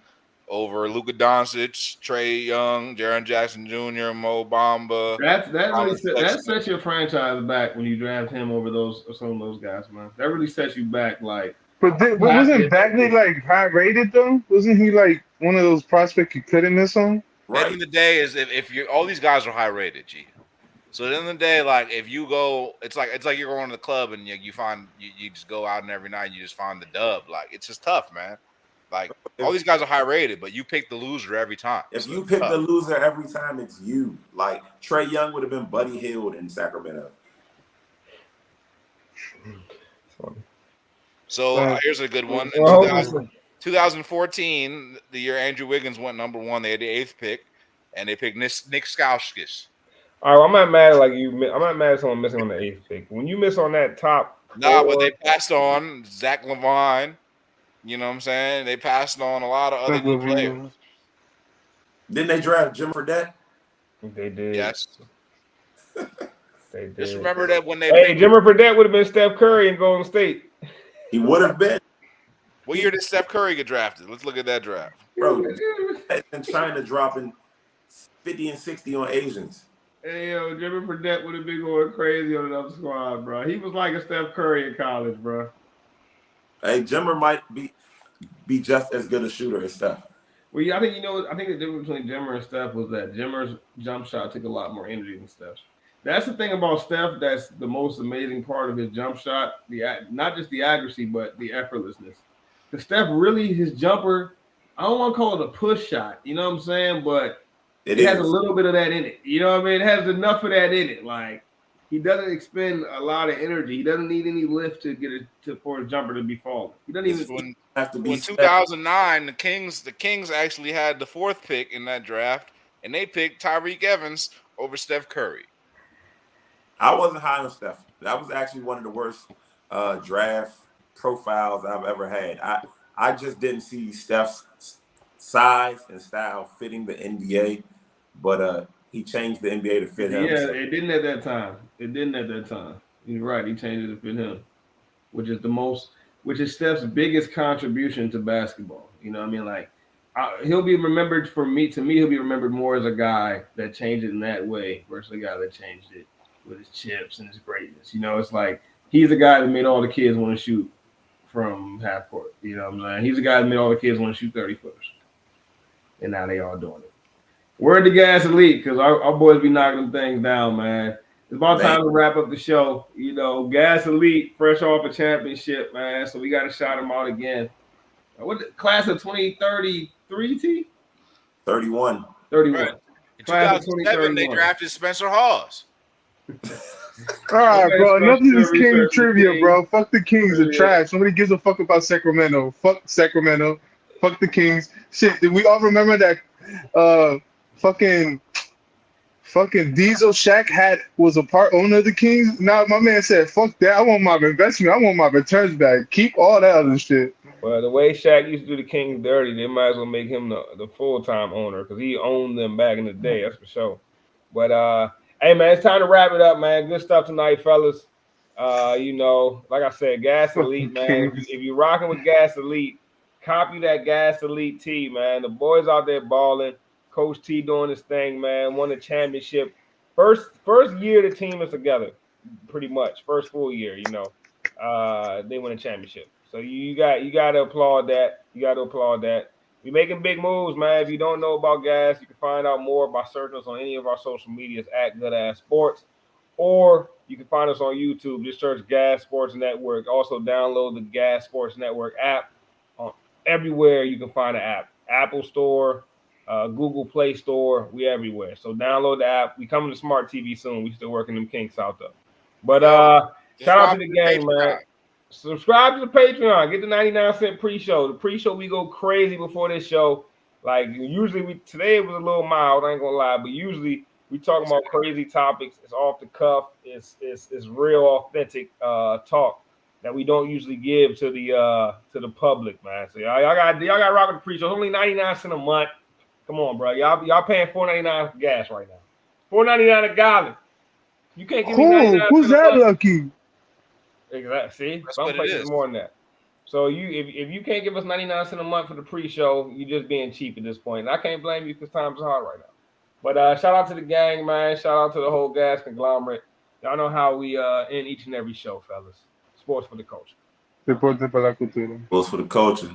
over Luka Doncic, Trae Young, Jaren Jackson Jr., Mo Bamba. That sets your franchise back when you draft him over some of those guys, man. That really sets you back, like. But wasn't Bagley like high rated though? Wasn't he like one of those prospects you couldn't miss on? Right. At the end of the day, is if you're all these guys are high rated, G. So at the end of the day, like if you go, it's like you're going to the club and you find you just go out and every night you just find the dub. Like it's just tough, man. Like all these guys are high rated, but you pick the loser every time. If you pick the loser every time, it's you. Like Trae Young would have been Buddy Hield in Sacramento. So here's a good one. 2014, the year Andrew Wiggins went number 1, they had the 8th pick, and they picked Nick Stauskas. All right, well, I'm not mad at I'm not mad at someone missing on the 8th pick. When you miss on that top Nah, but they 4, passed on Zach Levine. You know what I'm saying? They passed on a lot of other Zach good players. LaVine. Didn't they draft Jim Fredette? they did. Yes. They did. Just remember that when they Hey, picked. Jimmer Fredette would have been Steph Curry in Golden State. He would have been, What year did Steph Curry get drafted? Let's look at that draft. bro. And China dropping 50 and 60 on Asians. Hey, yo, Jimmy Fredette would have been going crazy on another squad, bro. He was like a Steph Curry in college, bro. Hey, Jimmer might be just as good a shooter as Steph. Well, yeah, I think the difference between Jimmer and Steph was that Jimmer's jump shot took a lot more energy than Steph's. That's the thing about Steph. That's the most amazing part of his jump shot. Not just the accuracy, but the effortlessness. Because Steph really, his jumper, I don't want to call it a push shot. You know what I'm saying? But it has a little bit of that in it. You know what I mean? It has enough of that in it. Like, he doesn't expend a lot of energy. He doesn't need any lift to get it for his jumper to be falling. He doesn't even have to be. In 2009, the Kings actually had the 4th pick in that draft, and they picked Tyreek Evans over Steph Curry. I wasn't high on Steph. That was actually one of the worst draft profiles I've ever had. I just didn't see Steph's size and style fitting the NBA, but he changed the NBA to fit him. Yeah, so. It didn't at that time. You're right. He changed it to fit him, which is Steph's biggest contribution to basketball. You know what I mean? Like, he'll be remembered to me, he'll be remembered more as a guy that changed it in that way versus a guy that changed it with his chips and his greatness. You know, it's like he's the guy that made all the kids want to shoot from half court. You know what I'm saying? He's the guy that made all the kids want to shoot 30-footers. And now they all doing it. Word to Gas Elite, because our boys be knocking them things down, man. It's about time to wrap up the show. You know, Gas Elite, fresh off a championship, man. So we got to shout them out again. What class of 2033, T? 31. 31. Right. In 2007, they drafted Spencer Hawes. All right, bro. Enough of this King trivia, bro. Fuck the Kings are trash. Nobody gives a fuck about Sacramento. Fuck Sacramento. Fuck the Kings. Shit, did we all remember that fucking Diesel Shaq was a part owner of the Kings? Now my man said, fuck that. I want my investment. I want my returns back. Keep all that other shit. Well, the way Shaq used to do the Kings dirty, they might as well make him the full-time owner because he owned them back in the day, that's for sure. But hey man, it's time to wrap it up, man. Good stuff tonight, fellas. You know, like I said, Gas Elite, man. If you're rocking with Gas Elite, copy that Gas Elite T, man. The boys out there balling. Coach T doing his thing, man. Won the championship. First year the team is together, pretty much. First full year, you know. They won a championship. So you got to applaud that. You got to applaud that. We're making big moves, man. If you don't know about Gas, you can find out more by searching us on any of our social medias at Good Ass Sports, or you can find us on YouTube. Just search Gas Sports Network. Also download the Gas Sports Network app. Everywhere you can find an app. Apple Store, Google Play Store. We everywhere. So download the app. We coming to Smart TV soon. We still working them kinks out though. But shout out to the gang, man. Subscribe to the Patreon. Get the 99-cent pre-show. The pre-show, we go crazy before this show. Like usually today it was a little mild, I ain't gonna lie, but usually we talking about crazy topics. It's off the cuff. It's real authentic talk that we don't usually give to the public, man. So y'all got rocking the pre-show. It's only 99 cents a month. Come on, bro. Y'all paying $4.99 for gas right now. $4.99 a gallon. You can't give me 99 who's that lucky? Exactly. See, That's some what it places is. more than that. So if you can't give us 99 cents a month for the pre-show, you're just being cheap at this point. And I can't blame you because times are hard right now. But shout out to the gang, man. Shout out to the whole Gas conglomerate. Y'all know how we end each and every show, fellas. Sports for the culture. Deporte para la cultura. Sports for the culture.